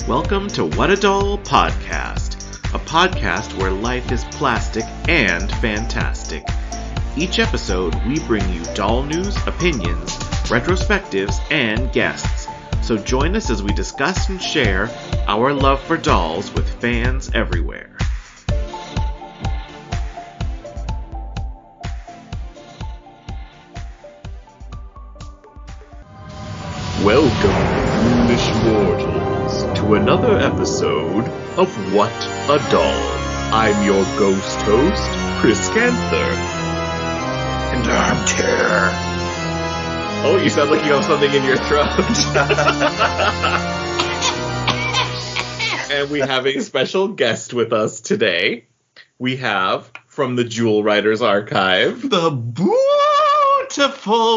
Welcome to What a Doll Podcast, a podcast where life is plastic and fantastic. Each episode, we bring you doll news, opinions, retrospectives, and guests. So join us as we discuss and share our love for dolls with fans everywhere. Welcome, foolish mortals, to another episode of What a Doll. I'm your ghost host, Chris Canther. And I'm Terror. Oh, you sound like you have something in your throat. And we have a special guest with us today. We have, from the Jewel Writers Archive, the beautiful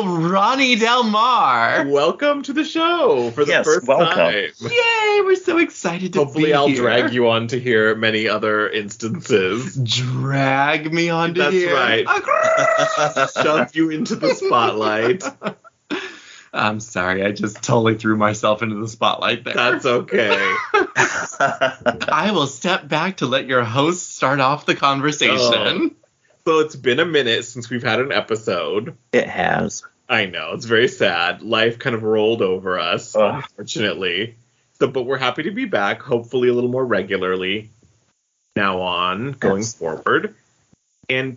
Ronnie Del Mar. Welcome to the show for the first time. Yay, we're so excited to Hopefully be I'll here. drag you on to hear many other instances. Drag me on to That's here. right. Shove you into the spotlight. I'm sorry, I just totally threw myself into the spotlight there. That's okay. I will step back to let your host start off the conversation. So it's been a minute since we've had an episode. It has. I know, it's very sad. Life kind of rolled over us, unfortunately. But we're happy to be back, hopefully a little more regularly now on, going forward. And,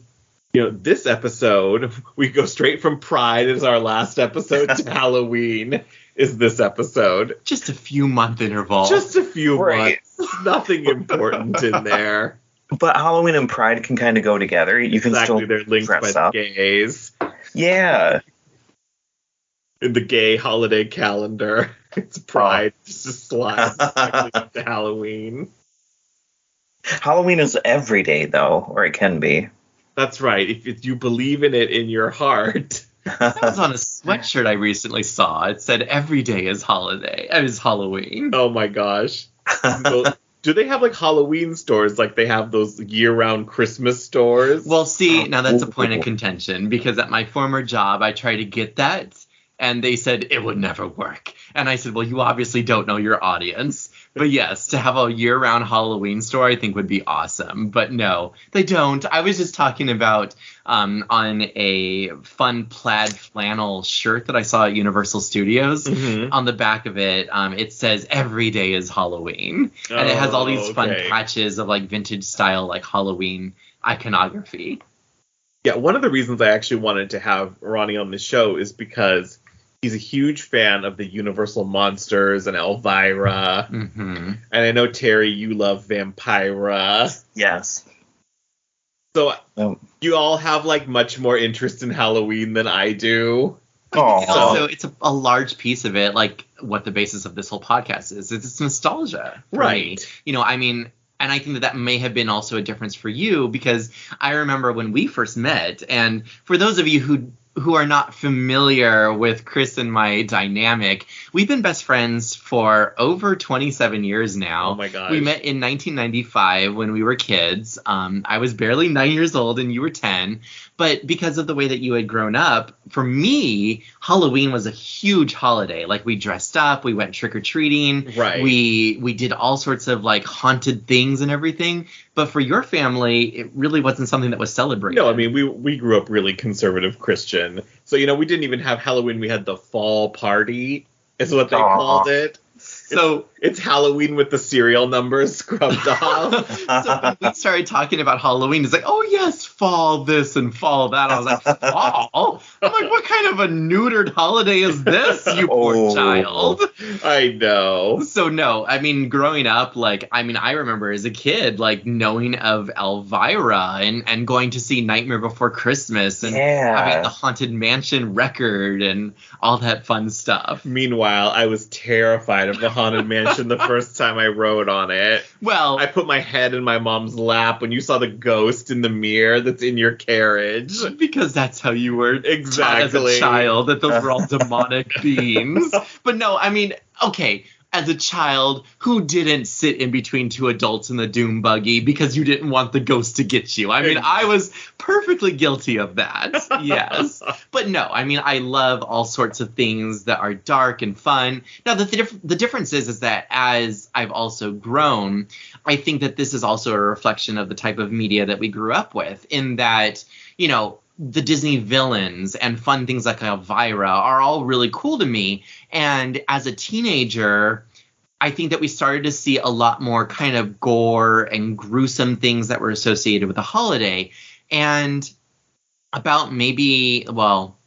this episode, we go straight from Pride as our last episode to Halloween is this episode. Just a few month interval. Just a few Right. months. Nothing important in there. But Halloween and Pride can kind of go together. You can Exactly, still they're linked by dress the up. gays. Yeah. In the gay holiday calendar, it's Pride. Just slides to Halloween. Halloween is every day, though, or it can be. That's right. If you believe in it in your heart. That was on a sweatshirt I recently saw. It said every day is Halloween. Oh my gosh. Do they have like Halloween stores like they have those year-round Christmas stores? Well, see, now that's a point of contention because at my former job, I tried to get that and they said it would never work. And I said, well, you obviously don't know your audience. But yes, to have a year-round Halloween store, I think would be awesome. But no, they don't. I was just talking about on a fun plaid flannel shirt that I saw at Universal Studios. Mm-hmm. On the back of it, it says every day is Halloween. And it has all these fun patches of like vintage style, like Halloween iconography. Yeah, one of the reasons I actually wanted to have Ronnie on the show is because he's a huge fan of the Universal Monsters and Elvira. Mm-hmm. And I know, Terry, you love Vampira. Yes. So you all have like much more interest in Halloween than I do. Oh. Also, it's a large piece of it, like what the basis of this whole podcast is. It's nostalgia. For me. And I think that may have been also a difference for you because I remember when we first met, and for those of you who are not familiar with Chris and my dynamic, we've been best friends for over 27 years now. Oh my gosh. We met in 1995 when we were kids. I was barely 9 years old and you were 10. But because of the way that you had grown up, for me, Halloween was a huge holiday. Like we dressed up, we went trick-or-treating. Right. We did all sorts of like haunted things and everything. But for your family, it really wasn't something that was celebrated. No, I mean, we grew up really conservative Christian. So, we didn't even have Halloween. We had the fall party, is what they called it. So it's Halloween with the serial numbers scrubbed off. So when we started talking about Halloween, it's like, oh, yes, fall this and fall that. I was like, fall? I'm like, what kind of a neutered holiday is this, you poor child? I know. So, no, I mean, growing up, I remember as a kid, knowing of Elvira and going to see Nightmare Before Christmas and having the Haunted Mansion record and all that fun stuff. Meanwhile, I was terrified of the Haunted Mansion the first time I rode on it. Well, I put my head in my mom's lap when you saw the ghost in the mirror that's in your carriage. Because that's how you were taught as a child, that those were all demonic beings. But no, I mean, okay, as a child who didn't sit in between two adults in the doom buggy because you didn't want the ghost to get you. I mean, I was perfectly guilty of that. Yes. But no, I mean, I love all sorts of things that are dark and fun. Now, the difference is that as I've also grown, I think that this is also a reflection of the type of media that we grew up with, in that, you know, the Disney villains and fun things like Elvira are all really cool to me. And as a teenager, I think that we started to see a lot more kind of gore and gruesome things that were associated with the holiday. And about maybe, well,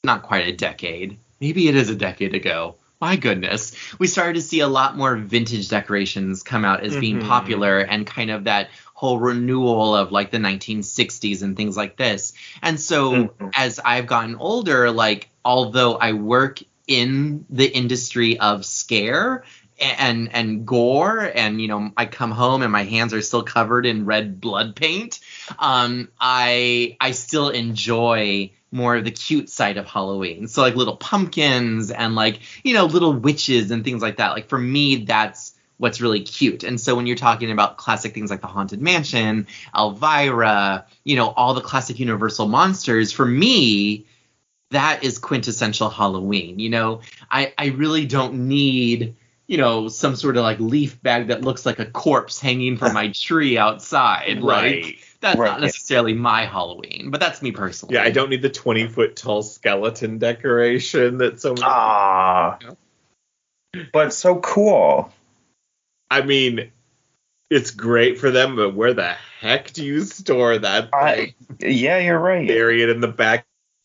not quite a decade, maybe it is a decade ago, my goodness, we started to see a lot more vintage decorations come out as being popular, and kind of that whole renewal of like the 1960s and things like this. And so as I've gotten older, like, although I work in the industry of scare and gore, and, you know, I come home and my hands are still covered in red blood paint, I still enjoy more of the cute side of Halloween. So like little pumpkins and, like, you know, little witches and things like that. Like, for me, that's what's really cute. And so when you're talking about classic things like the Haunted Mansion, Elvira, you know, all the classic Universal monsters, for me, that is quintessential Halloween. You know, I really don't need, you know, some sort of like leaf bag that looks like a corpse hanging from my tree outside. Right. Like, that's not necessarily my Halloween, but that's me personally. Yeah, I don't need the 20-foot tall skeleton decoration that so many. But so cool. I mean, it's great for them, but where the heck do you store that thing? Yeah, you're right. Bury it in the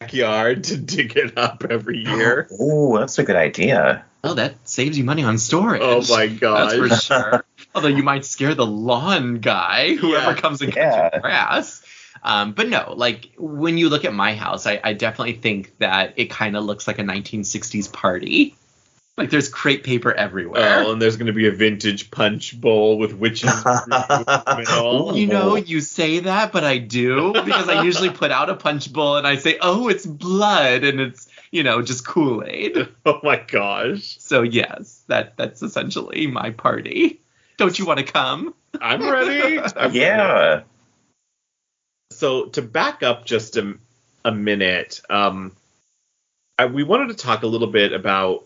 backyard to dig it up every year. Oh, that's a good idea. Oh, that saves you money on storage. Oh my gosh. That's for sure. Although you might scare the lawn guy, whoever comes and cuts your grass. But no, like, when you look at my house, I definitely think that it kind of looks like a 1960s party. Like, there's crepe paper everywhere. Oh, and there's going to be a vintage punch bowl with witches. You know, you say that, but I do, because I usually put out a punch bowl and I say, oh, it's blood, and it's, you know, just Kool-Aid. Oh my gosh. So yes, that's essentially my party. Don't you want to come? I'm ready. Yeah. So to back up just a minute, we wanted to talk a little bit about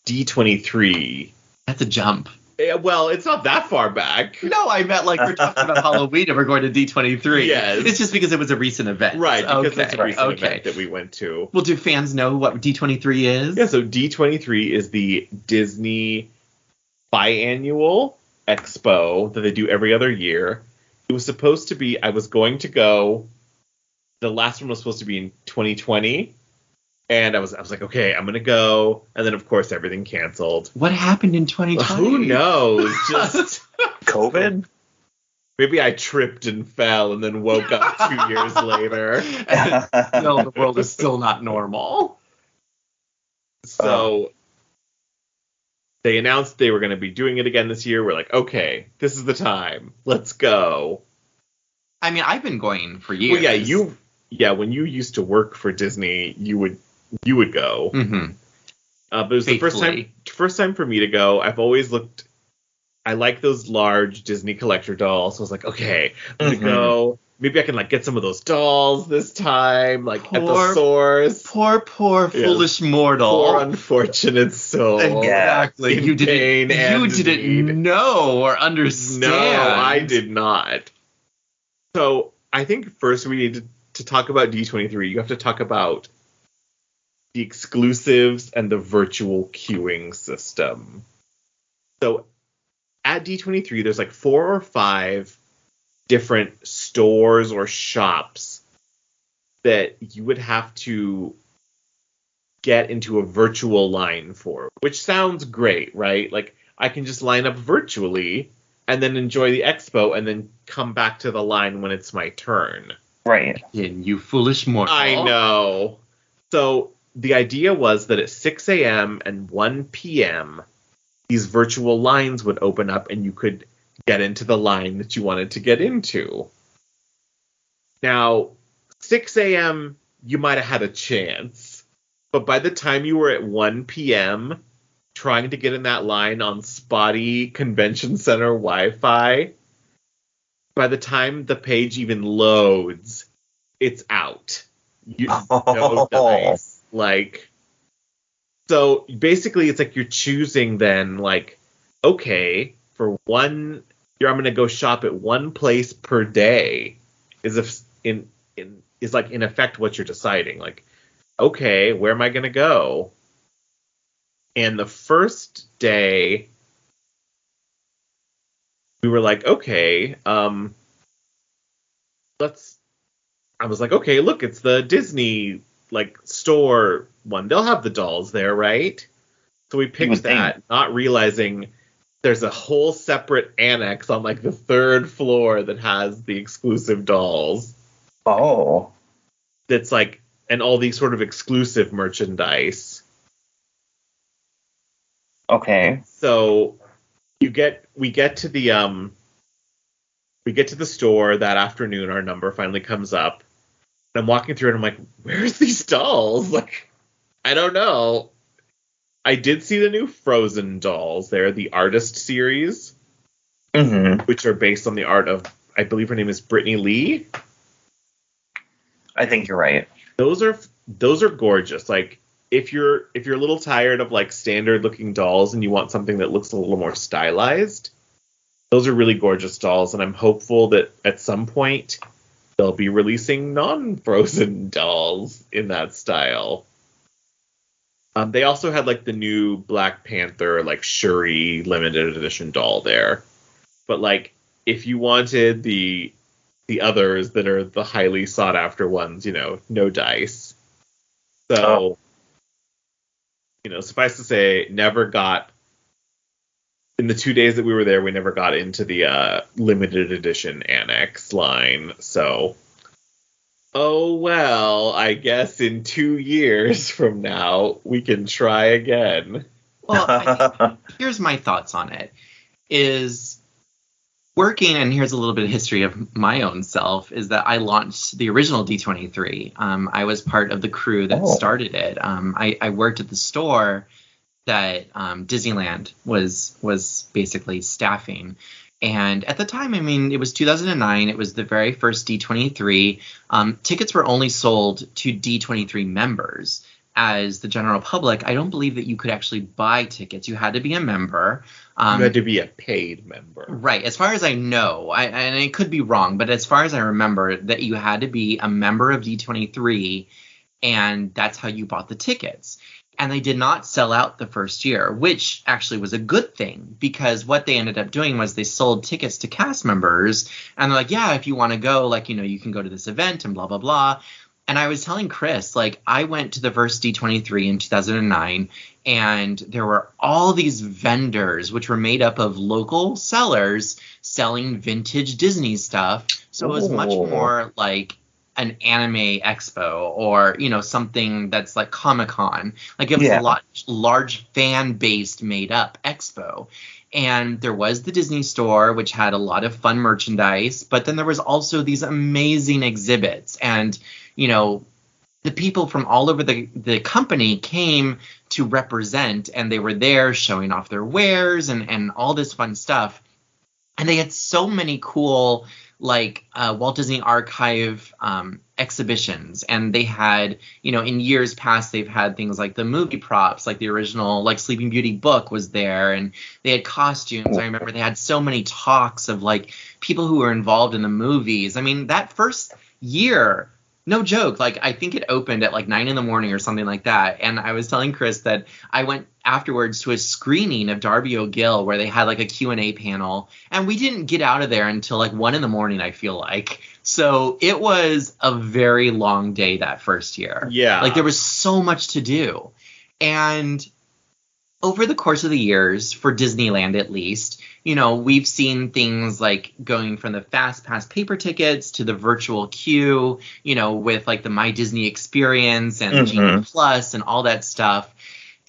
D23. That's a jump. Yeah, well, it's not that far back. No, I meant like we're talking about Halloween and we're going to D23. Yes. It's just because it was a recent event. Right, because it's a recent event that we went to. Well, do fans know what D23 is? Yeah, so D23 is the Disney biannual expo that they do every other year. It was supposed to be, I was going to go, the last one was supposed to be in 2020. And I was like, okay, I'm going to go. And then, of course, everything canceled. What happened in 2020? Who knows? Just COVID? Maybe I tripped and fell and then woke up 2 years later. No, the world is still not normal. So they announced they were going to be doing it again this year. We're like, okay, this is the time. Let's go. I mean, I've been going for years. Well, when you used to work for Disney, you would go. Mm-hmm. But it was the first time for me to go. I've always looked. I like those large Disney collector dolls. So I was like, okay, I'm gonna go. Maybe I can like get some of those dolls this time, like at the source. Poor foolish mortal. Poor unfortunate soul. Exactly. You didn't know or understand. No, I did not. So I think first we need to talk about D23. You have to talk about the exclusives and the virtual queuing system. So at D23, there's like 4 or 5 different stores or shops that you would have to get into a virtual line for, which sounds great, right? Like, I can just line up virtually and then enjoy the expo and then come back to the line when it's my turn. Right. You foolish mortal. I know. So the idea was that at 6 a.m. and 1 p.m., these virtual lines would open up and you could get into the line that you wanted to get into. Now, 6 a.m., you might have had a chance. But by the time you were at 1 p.m., trying to get in that line on spotty convention center Wi-Fi. By the time the page even loads, it's out. No dice. Like, so basically it's like you're choosing then, like, okay, for one, I'm going to go shop at one place per day is in effect what you're deciding. Like, okay, where am I going to go? And the first day we were like, okay, I was like, okay, look, it's the Disney like store one. They'll have the dolls there, right? So we picked that, not realizing there's a whole separate annex on like the third floor that has the exclusive dolls. Oh. That's like, and all these sort of exclusive merchandise. Okay. So we get to the store that afternoon. Our number finally comes up. And I'm walking through and I'm like, where's these dolls? Like, I don't know. I did see the new Frozen dolls there, the Artist series, which are based on the art of, I believe her name is Brittany Lee. I think you're right. Those are gorgeous. Like, if you're a little tired of like standard looking dolls and you want something that looks a little more stylized, those are really gorgeous dolls, and I'm hopeful that at some point they'll be releasing non-Frozen dolls in that style. They also had like the new Black Panther, like Shuri limited edition doll there. But like, if you wanted the others that are the highly sought after ones, no dice. So, suffice to say, in the 2 days that we were there, we never got into the limited edition annex line. So, oh well, I guess in 2 years from now, we can try again. Well, here's my thoughts on it. Is working, and here's a little bit of history of my own self, is that I launched the original D23. I was part of the crew that started it. I worked at the store that Disneyland was basically staffing. And at the time, I mean, it was 2009. It was the very first D23. Tickets were only sold to D23 members. As the general public, I don't believe that you could actually buy tickets. You had to be a member. You had to be a paid member. Right. As far as I know, and it could be wrong, but as far as I remember, that you had to be a member of D23, and that's how you bought the tickets. And they did not sell out the first year, which actually was a good thing, because what they ended up doing was they sold tickets to cast members, and they're like, yeah, if you want to go, like, you can go to this event and blah, blah, blah. And I was telling Chris, like, I went to the first D23 in 2009, and there were all these vendors, which were made up of local sellers selling vintage Disney stuff. So it was much more like an anime expo, or, something that's like Comic-Con. Like, it was a large fan-based made-up expo. And there was the Disney store, which had a lot of fun merchandise, but then there was also these amazing exhibits. And the people from all over the company came to represent, and they were there showing off their wares and all this fun stuff. And they had so many cool, like, Walt Disney Archive exhibitions. And they had, in years past, they've had things like the movie props, like the original, like, Sleeping Beauty book was there. And they had costumes. I remember they had so many talks of, like, people who were involved in the movies. I mean, that first year, no joke, like, I think it opened at like 9 a.m. or something like that. And I was telling Chris that I went afterwards to a screening of Darby O'Gill where they had like a Q&A panel, and we didn't get out of there until like 1 a.m, I feel like. So it was a very long day that first year. Yeah. Like, there was so much to do. And over the course of the years, for Disneyland at least, we've seen things like going from the Fast Pass paper tickets to the virtual queue, with like the My Disney Experience and Genie Plus and all that stuff.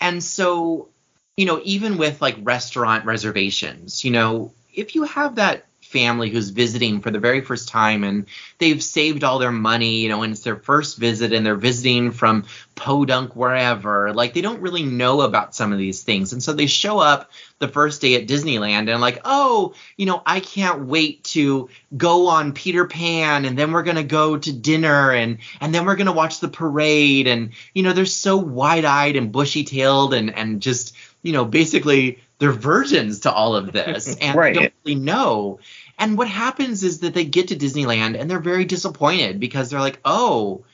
And so, even with like restaurant reservations, if you have that family who's visiting for the very first time, and they've saved all their money, you know, and it's their first visit, and they're visiting from Podunk, wherever. Like, they don't really know about some of these things. And so they show up the first day at Disneyland and like, oh, you know, I can't wait to go on Peter Pan, and then we're going to go to dinner, and then we're going to watch the parade. And, you know, they're so wide-eyed and bushy-tailed and just, you know, basically they're virgins to all of this, and Right. they don't really know. And what happens is that they get to Disneyland and they're very disappointed because they're like, oh,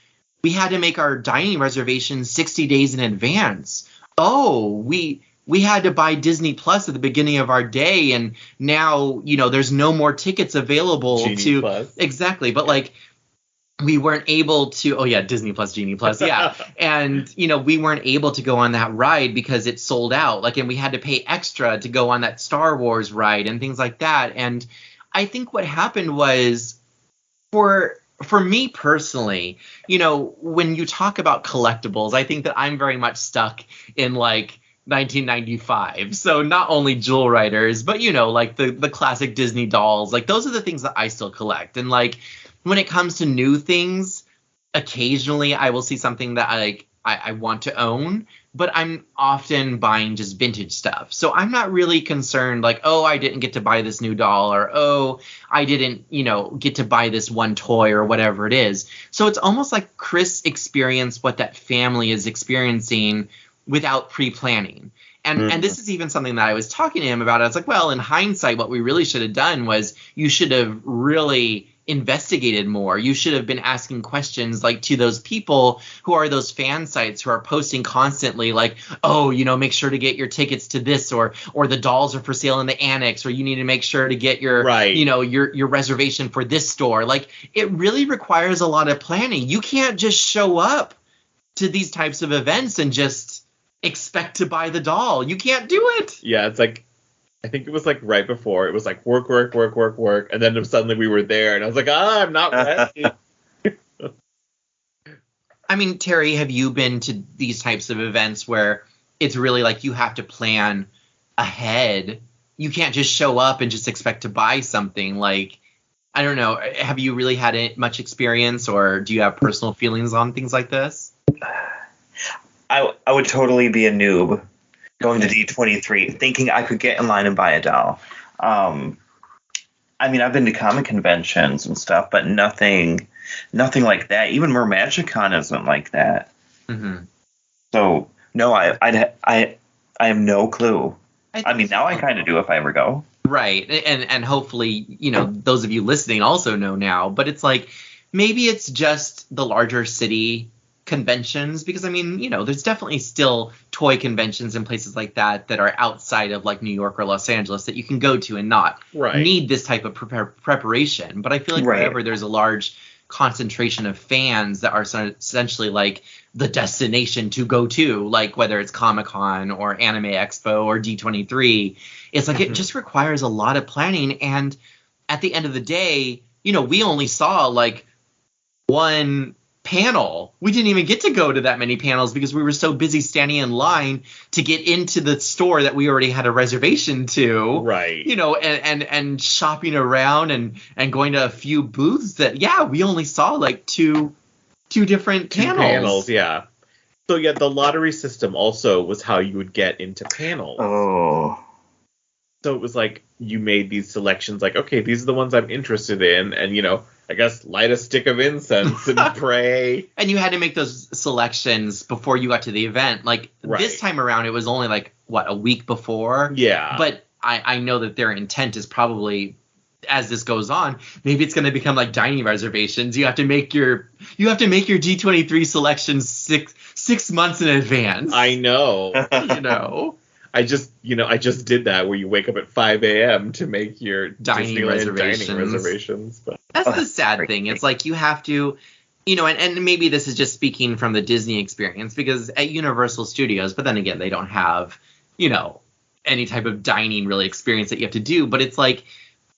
we had to make our dining reservations 60 days in advance. Oh, we had to buy Disney Plus at the beginning of our day, and now, you know, there's no more tickets available Genie Plus. Exactly, but like, we weren't able to, oh yeah, Disney Plus, Genie Plus, yeah. And, you know, we weren't able to go on that ride because it sold out. Like, and we had to pay extra to go on that Star Wars ride and things like that. And I think what happened was, for me personally, you know, when you talk about collectibles, I think that I'm very much stuck in like 1995. So not only Jewel Riders, but, you know, like the classic Disney dolls, like those are the things that I still collect. And like, when it comes to new things, occasionally I will see something that I want to own, but I'm often buying just vintage stuff. So I'm not really concerned like, oh, I didn't get to buy this new doll, or, oh, I didn't, you know, get to buy this one toy or whatever it is. So it's almost like Chris experienced what that family is experiencing without pre-planning. And this is even something that I was talking to him about. I was like, well, in hindsight, what we really should have done was you should have really investigated more. You should have been asking questions like to those people who are those fan sites who are posting constantly like, oh, you know, make sure to get your tickets to this, or the dolls are for sale in the annex, or you need to make sure to get your, right, you know, your reservation for this store. Like, it really requires a lot of planning. You can't just show up to these types of events and just expect to buy the doll. You can't do it. Yeah, it's like, I think it was like right before, it was like work, and then suddenly we were there, and I was like, I'm not ready. I mean, Terry, have you been to these types of events where it's really like you have to plan ahead? You can't just show up and just expect to buy something. Like, I don't know, have you really had much experience, or do you have personal feelings on things like this? I would totally be a noob going to D23 thinking I could get in line and buy a doll. I mean, I've been to comic conventions and stuff, but nothing like that. Even Mermagicon isn't like that. Mm-hmm. So no, I have no clue. I mean, now I kind of do if I ever go. Right, and hopefully, you know, those of you listening also know now. But it's like, maybe it's just the larger city conventions, because I mean, you know, there's definitely still toy conventions and places like that are outside of like New York or Los Angeles that you can go to and not need this type of preparation. But I feel like wherever there's a large concentration of fans that are essentially like the destination to go to, like whether it's Comic-Con or Anime Expo or D23, it's like it just requires a lot of planning. And at the end of the day, you know, we only saw like one panel. We didn't even get to go to that many panels because we were so busy standing in line to get into the store that we already had a reservation to. Right. You know, and shopping around and going to a few booths that, we only saw like two different panels. Yeah. So yeah, the lottery system also was how you would get into panels. Oh. So it was like you made these selections like, okay, these are the ones I'm interested in, and, you know, I guess light a stick of incense and pray. And you had to make those selections before you got to the event. Like this time around, it was only like, what, a week before? Yeah. But I know that their intent is probably, as this goes on, maybe it's going to become like dining reservations. You have to make your D23 selections six months in advance. I know. You know. I just did that where you wake up at 5 a.m. to make your dining reservations. But that's the sad thing. It's like you have to, you know, and maybe this is just speaking from the Disney experience, because at Universal Studios, but then again, they don't have, you know, any type of dining really experience that you have to do. But it's like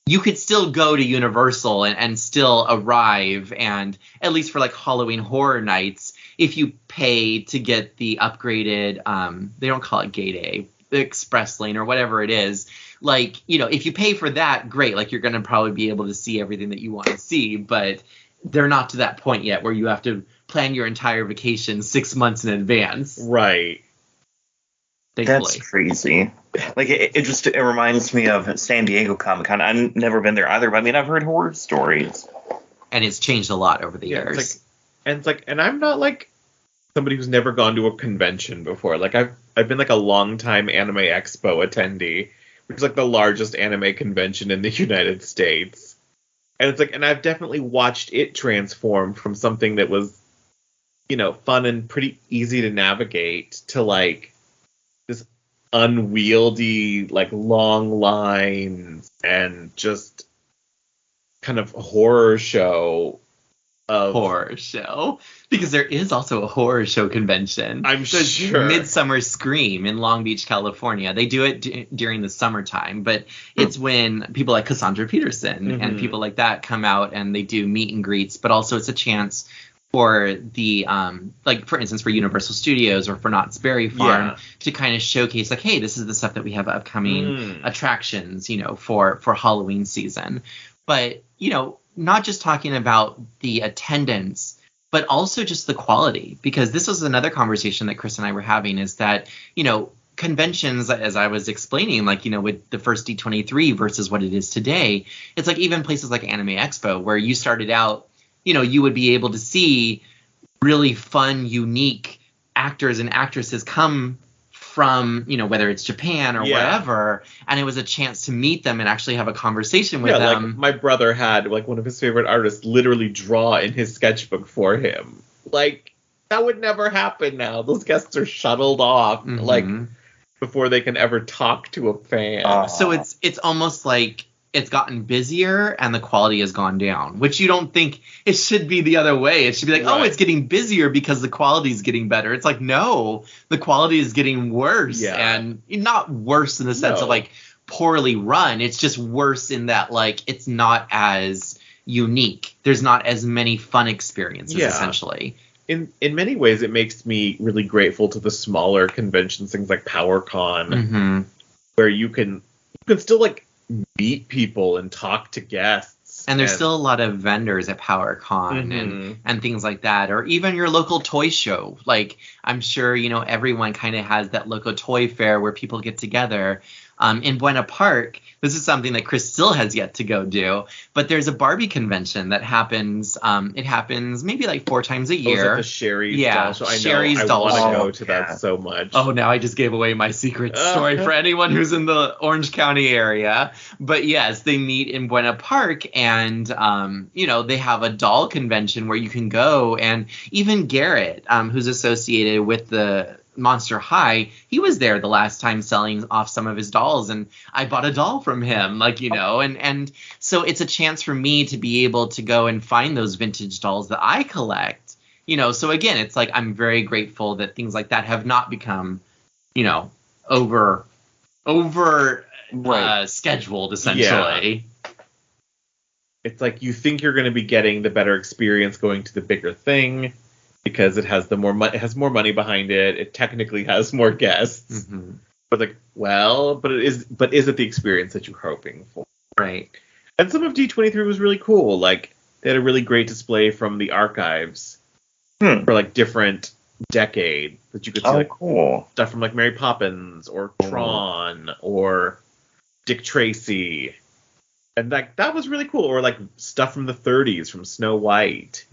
you could still go to Universal and still arrive, and at least for like Halloween Horror Nights, if you pay to get the upgraded, they don't call it Gate A, the Express Lane or whatever it is, like, you know, if you pay for that, great. Like, you're going to probably be able to see everything that you want to see, but they're not to that point yet where you have to plan your entire vacation 6 months in advance. Right. Thankfully. That's crazy. Like, it reminds me of San Diego Comic-Con. I've never been there either, but I mean, I've heard horror stories. And it's changed a lot over the years. And I'm not like somebody who's never gone to a convention before. Like, I've been like a long-time Anime Expo attendee, which is like the largest anime convention in the United States. And it's like, and I've definitely watched it transform from something that was, you know, fun and pretty easy to navigate to like this unwieldy, like long lines and just kind of horror show. Horror show, because there is also a horror show convention. I'm sure. Midsummer Scream in Long Beach, California. They do it during the summertime, but it's when people like Cassandra Peterson and people like that come out and they do meet and greets, but also it's a chance for the like, for instance, for Universal Studios or for Knott's Berry Farm to kind of showcase like, hey, this is the stuff that we have upcoming attractions, you know, for Halloween season. But, you know, not just talking about the attendance, but also just the quality, because this was another conversation that Chris and I were having, is that, you know, conventions, as I was explaining, like, you know, with the first D23 versus what it is today, it's like even places like Anime Expo, where you started out, you know, you would be able to see really fun, unique actors and actresses come from, you know, whether it's Japan or wherever, and it was a chance to meet them and actually have a conversation with them. Like my brother had like one of his favorite artists literally draw in his sketchbook for him. Like, that would never happen now. Those guests are shuttled off like before they can ever talk to a fan. So it's almost like it's gotten busier and the quality has gone down, which you don't think it should be the other way. It should be like, oh, it's getting busier because the quality is getting better. It's like, no, the quality is getting worse, and not worse in the sense of like poorly run. It's just worse in that, like, it's not as unique. There's not as many fun experiences, essentially. In many ways, it makes me really grateful to the smaller conventions, things like PowerCon, where you can still like meet people and talk to guests. And there's still a lot of vendors at PowerCon and things like that, or even your local toy show. Like, I'm sure, you know, everyone kind of has that local toy fair where people get together. In Buena Park, this is something that Chris still has yet to go do, but there's a Barbie convention that happens. It happens maybe like 4 times a year. Oh, is that the Sherry's doll show? Sherry's I doll want to show. go to that so much. Oh, now I just gave away my secret story for anyone who's in the Orange County area. But yes, they meet in Buena Park, and you know, they have a doll convention where you can go, and even Garrett, who's associated with the Monster High, he was there the last time selling off some of his dolls, and I bought a doll from him, like, you know, and so it's a chance for me to be able to go and find those vintage dolls that I collect, you know. So again, it's like, I'm very grateful that things like that have not become, you know, over scheduled, essentially. It's like you think you're going to be getting the better experience going to the bigger thing, because it has more money behind it. It technically has more guests. But like, well, but is it the experience that you're hoping for? Right. And some of D23 was really cool. Like, they had a really great display from the archives for like different decades that you could see. Cool. Stuff from like Mary Poppins or Tron or Dick Tracy. And like, that was really cool. Or like stuff from the 30s from Snow White.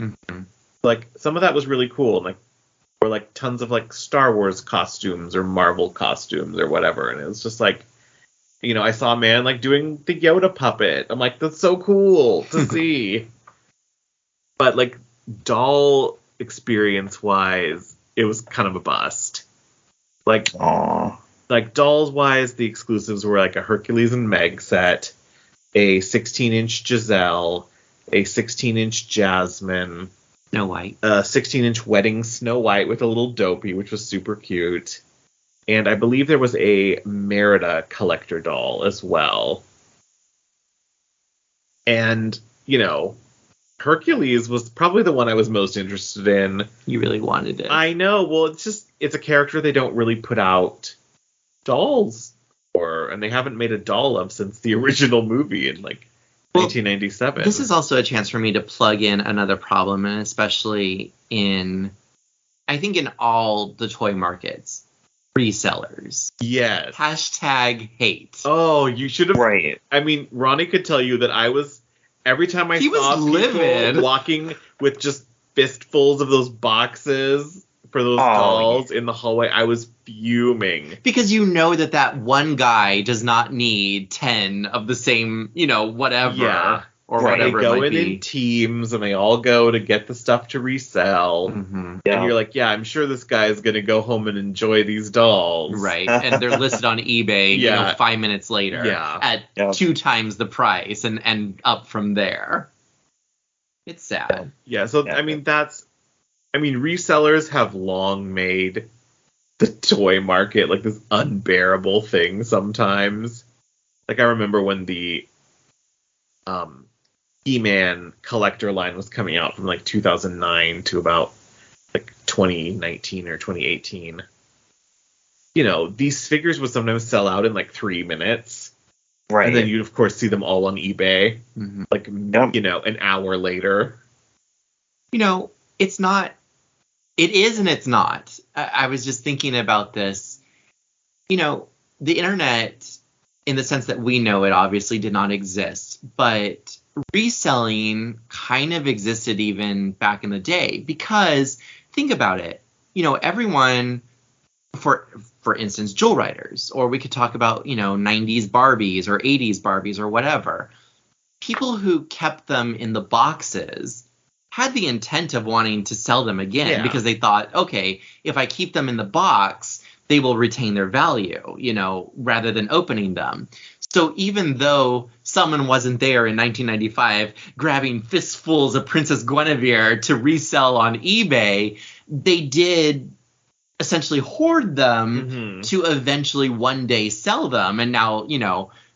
Like, some of that was really cool, and like, or like tons of like Star Wars costumes or Marvel costumes or whatever, and it was just like, you know, I saw a man like doing the Yoda puppet. I'm like, that's so cool to see. But like, doll experience wise, it was kind of a bust. Like, like dolls wise, the exclusives were like a Hercules and Meg set, a 16-inch Giselle, a 16-inch Jasmine. Snow White. A 16-inch wedding Snow White with a little dopey, which was super cute. And I believe there was a Merida collector doll as well. And, you know, Hercules was probably the one I was most interested in. You really wanted it. I know. Well, it's a character they don't really put out dolls and they haven't made a doll of since the original movie in 1997. This is also a chance for me to plug in another problem, and especially I think in all the toy markets, resellers. Yes. Hashtag hate. Oh, you should have. Right. I mean, Ronnie could tell you that every time I He was saw livid. people walking with just fistfuls of those boxes for those dolls in the hallway, I was fuming. Because you know that one guy does not need 10 of the same, whatever. Yeah. Or Right. whatever They go it might in be. teams, and they all go to get the stuff to resell. Mm-hmm. Yeah. And you're like, yeah, I'm sure this guy is going to go home and enjoy these dolls. Right. And they're listed on eBay, 5 minutes later at 2 times the price and up from there. It's sad. Yeah, so, Yeah. I mean, resellers have long made the toy market this unbearable thing sometimes. I remember when the He-Man collector line was coming out from 2009 to about 2019 or 2018. These figures would sometimes sell out in 3 minutes. Right. And then you'd of course see them all on eBay Mm-hmm. an hour later. It's not. It is and it's not. I was just thinking about this. The internet, in the sense that we know it, obviously did not exist, but reselling kind of existed even back in the day, because think about it. Everyone, for instance, jewel writers, or we could talk about 90s Barbies or 80s Barbies or whatever. People who kept them in the boxes had the intent of wanting to sell them again, because they thought, okay, if I keep them in the box, they will retain their value, rather than opening them. So even though someone wasn't there in 1995 grabbing fistfuls of Princess Guinevere to resell on eBay, they did essentially hoard them to eventually one day sell them. And now,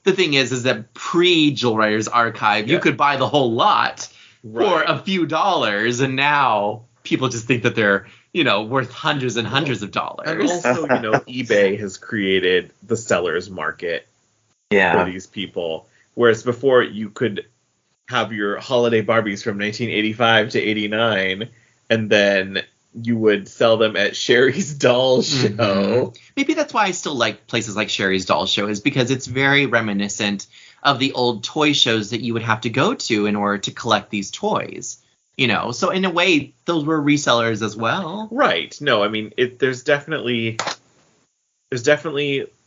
the thing is that pre-Jewel Writers Archive, you could buy the whole lot for a few dollars, and now people just think that they're, worth hundreds and hundreds of dollars. And also, eBay has created the seller's market for these people. Whereas before, you could have your holiday Barbies from 1985 to 89, and then you would sell them at Sherry's Doll Show. Mm-hmm. Maybe that's why I still like places like Sherry's Doll Show, is because it's very reminiscent of the old toy shows that you would have to go to in order to collect these toys. So in a way, those were resellers as well. Right. No, I mean, there's definitely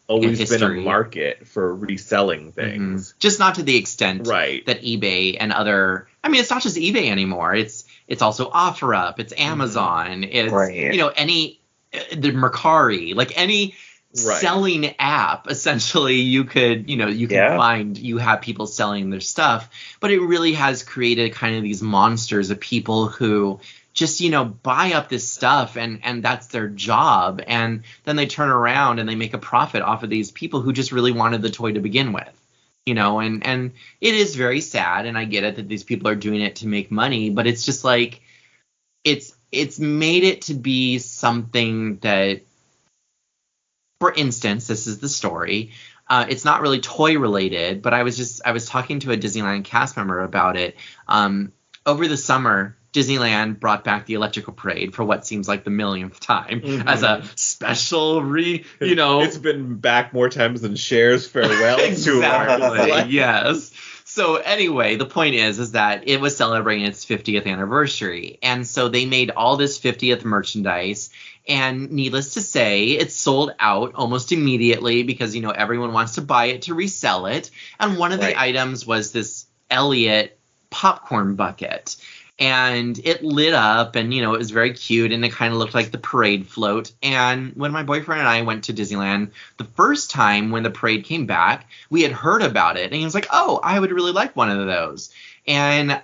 always been a market for reselling things. Mm-hmm. Just not to the extent that eBay and other... I mean, it's not just eBay anymore. It's also OfferUp. It's Amazon. It's, the Mercari. Any selling app, essentially, you can find, you have people selling their stuff. But it really has created kind of these monsters of people who just, buy up this stuff and that's their job. And then they turn around and they make a profit off of these people who just really wanted the toy to begin with. And it is very sad, and I get it that these people are doing it to make money, but it's just it's made it to be something that, for instance, this is the story. It's not really toy related, but I was talking to a Disneyland cast member about it. Over the summer, Disneyland brought back the Electrical Parade for what seems like the millionth time as a special It's been back more times than Cher's farewell. Exactly. Yes. So anyway, the point is that it was celebrating its 50th anniversary. And so they made all this 50th merchandise. And needless to say, it sold out almost immediately because, everyone wants to buy it to resell it. And one of the items was this Elliot popcorn bucket. And it lit up, and, it was very cute, and it kind of looked like the parade float. And when my boyfriend and I went to Disneyland the first time when the parade came back, we had heard about it. And he was like, oh, I would really like one of those. And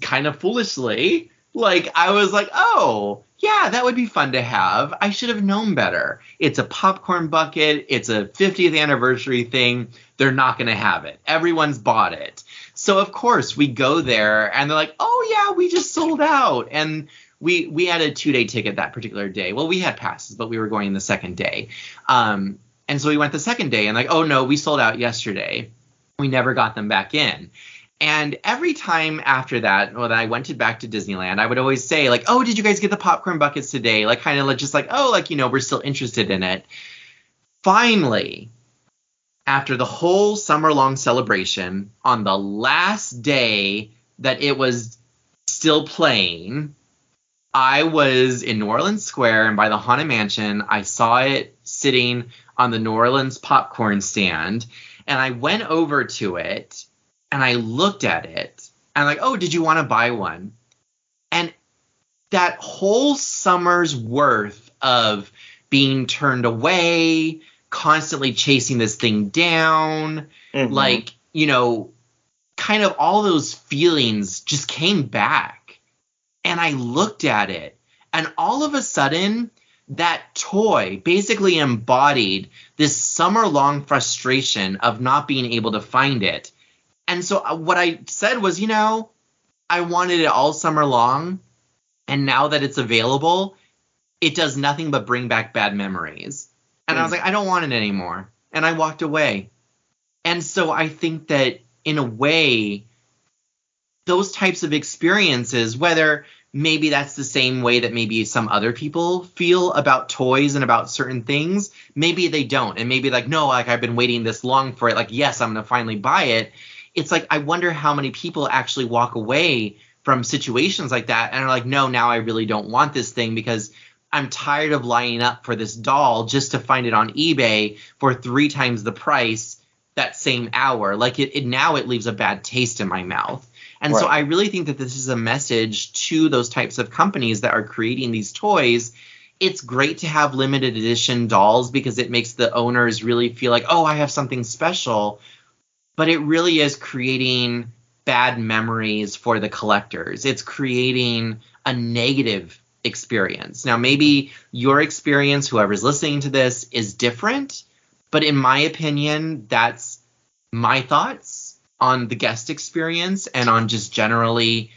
kind of foolishly, I was like, oh, yeah, that would be fun to have. I should have known better. It's a popcorn bucket. It's a 50th anniversary thing. They're not going to have it. Everyone's bought it. So, of course, we go there, and they're like, oh, yeah, we just sold out. And we had a 2-day ticket that particular day. Well, we had passes, but we were going the second day. And And so we went the second day and like, oh no, we sold out yesterday. We never got them back in. And every time after that, when I went back to Disneyland, I would always say like, oh, did you guys get the popcorn buckets today? Like kind of like just like, oh, like, we're still interested in it. Finally, after the whole summer-long celebration, on the last day that it was still playing, I was in New Orleans Square, and by the Haunted Mansion, I saw it sitting on the New Orleans popcorn stand, and I went over to it, and I looked at it, and I'm like, oh, did you want to buy one? And that whole summer's worth of being turned away, constantly chasing this thing down, like, kind of all those feelings just came back. And I looked at it, and all of a sudden, that toy basically embodied this summer-long frustration of not being able to find it. And so what I said was, I wanted it all summer long, and now that it's available, it does nothing but bring back bad memories. And I was like, I don't want it anymore. And I walked away. And so I think that in a way, those types of experiences, whether maybe that's the same way that maybe some other people feel about toys and about certain things, maybe they don't. And maybe like, no, like I've been waiting this long for it. Like, yes, I'm going to finally buy it. It's like, I wonder how many people actually walk away from situations like that and are like, no, now I really don't want this thing because I'm tired of lining up for this doll just to find it on eBay for 3 times the price that same hour. Like it now it leaves a bad taste in my mouth. And so I really think that this is a message to those types of companies that are creating these toys. It's great to have limited edition dolls because it makes the owners really feel like, oh, I have something special. But it really is creating bad memories for the collectors. It's creating a negative experience. Now, maybe your experience, whoever's listening to this, is different. But in my opinion, that's my thoughts on the guest experience and on just generally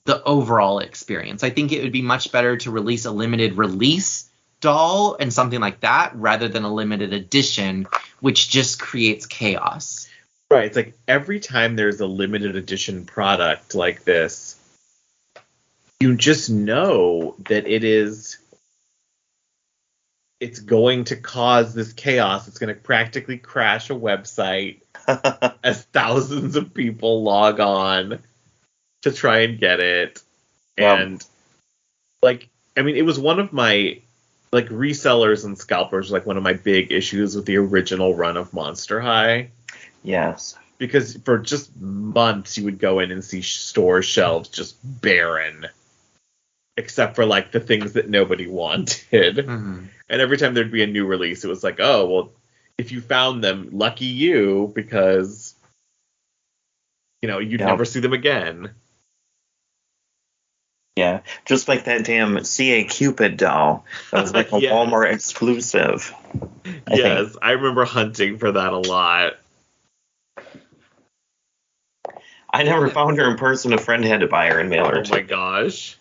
the overall experience. I think it would be much better to release a limited release doll and something like that rather than a limited edition, which just creates chaos. Right. It's like every time there's a limited edition product like this, you just know that it's going to cause this chaos. It's going to practically crash a website as thousands of people log on to try and get it. And it was one of my resellers and scalpers, like one of my big issues with the original run of Monster High. Yes. Because for just months you would go in and see store shelves just barren. Except for the things that nobody wanted. Mm-hmm. And every time there'd be a new release, it was like, oh, well, if you found them, lucky you, because, you'd never see them again. Yeah, just like that damn C.A. Cupid doll. That was like a yes. Walmart exclusive. I think. I remember hunting for that a lot. I never found her in person. A friend had to buy her and mail her. Oh my gosh.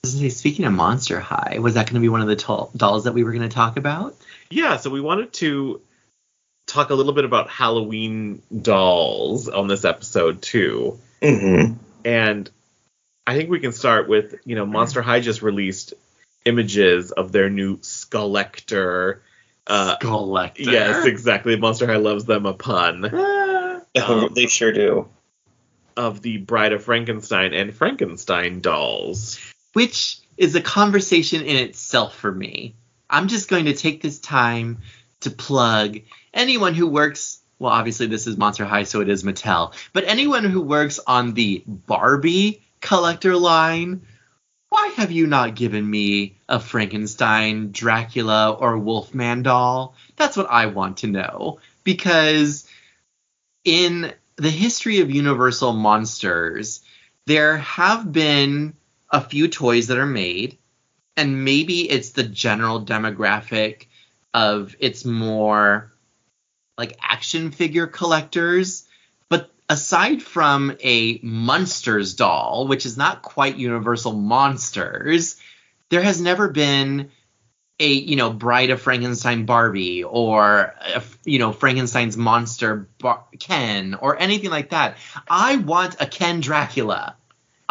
Speaking of Monster High, was that going to be one of the dolls that we were going to talk about? Yeah, so we wanted to talk a little bit about Halloween dolls on this episode, too. Mm-hmm. And I think we can start with, Monster High just released images of their new Skullector. Skullector. Yes, exactly. Monster High loves them a pun. They sure do. Of the Bride of Frankenstein and Frankenstein dolls. Which is a conversation in itself for me. I'm just going to take this time to plug anyone who works, well, obviously this is Monster High, so it is Mattel, but anyone who works on the Barbie collector line, why have you not given me a Frankenstein, Dracula, or Wolfman doll? That's what I want to know. Because in the history of Universal Monsters, there have been a few toys that are made, and maybe it's the general demographic of it's more like action figure collectors. But aside from a Munsters doll, which is not quite Universal Monsters, there has never been Bride of Frankenstein Barbie, or Frankenstein's monster Ken, or anything like that. I want a Ken Dracula.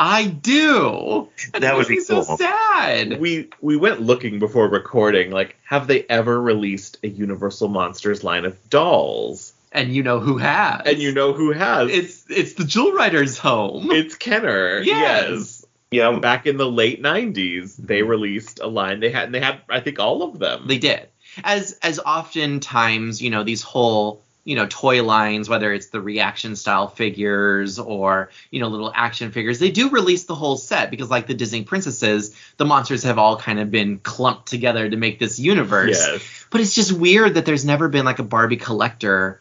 I do. That would be cool. So sad. We went looking before recording, like, have they ever released a Universal Monsters line of dolls? And you know who has. It's the Jewel Rider's home. It's Kenner. Yes. Yeah. Back in the late 90s, they released a line. They had I think all of them. They did. As oftentimes, these whole toy lines, whether it's the reaction style figures or, little action figures, they do release the whole set because, like the Disney princesses, the monsters have all kind of been clumped together to make this universe. Yes. But it's just weird that there's never been like a Barbie collector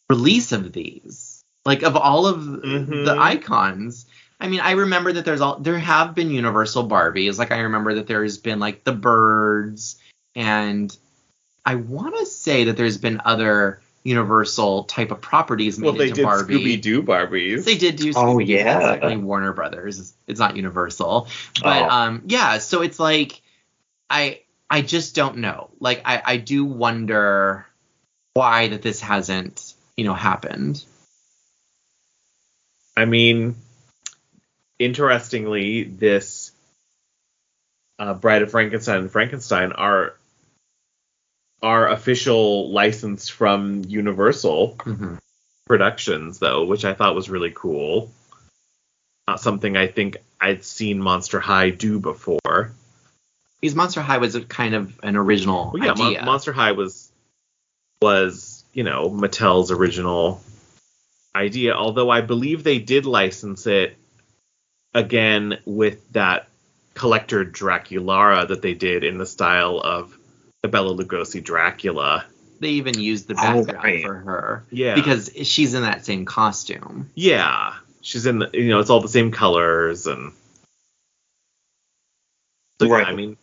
release of these, like of all of the icons. I mean, I remember that there have been Universal Barbies. Like I remember that there's been like the birds, and I want to say that there's been other Universal type of properties made into Barbie. Well, they did Scooby-Doo Barbies. They did do Scooby-Doo. Oh, yeah. That's like Warner Brothers. It's not Universal. But, so it's like, I just don't know. Like, I do wonder why that this hasn't, happened. I mean, interestingly, this Bride of Frankenstein and Frankenstein are official licensed from Universal Productions, though, which I thought was really cool. Not something I think I'd seen Monster High do before. Because Monster High was kind of an original idea. Monster High was Mattel's original idea, although I believe they did license it again with that collector Draculara that they did in the style of the Bela Lugosi Dracula. They even used the background for her. Yeah. Because she's in that same costume. Yeah. She's in the, it's all the same colors and. So, right. I mean,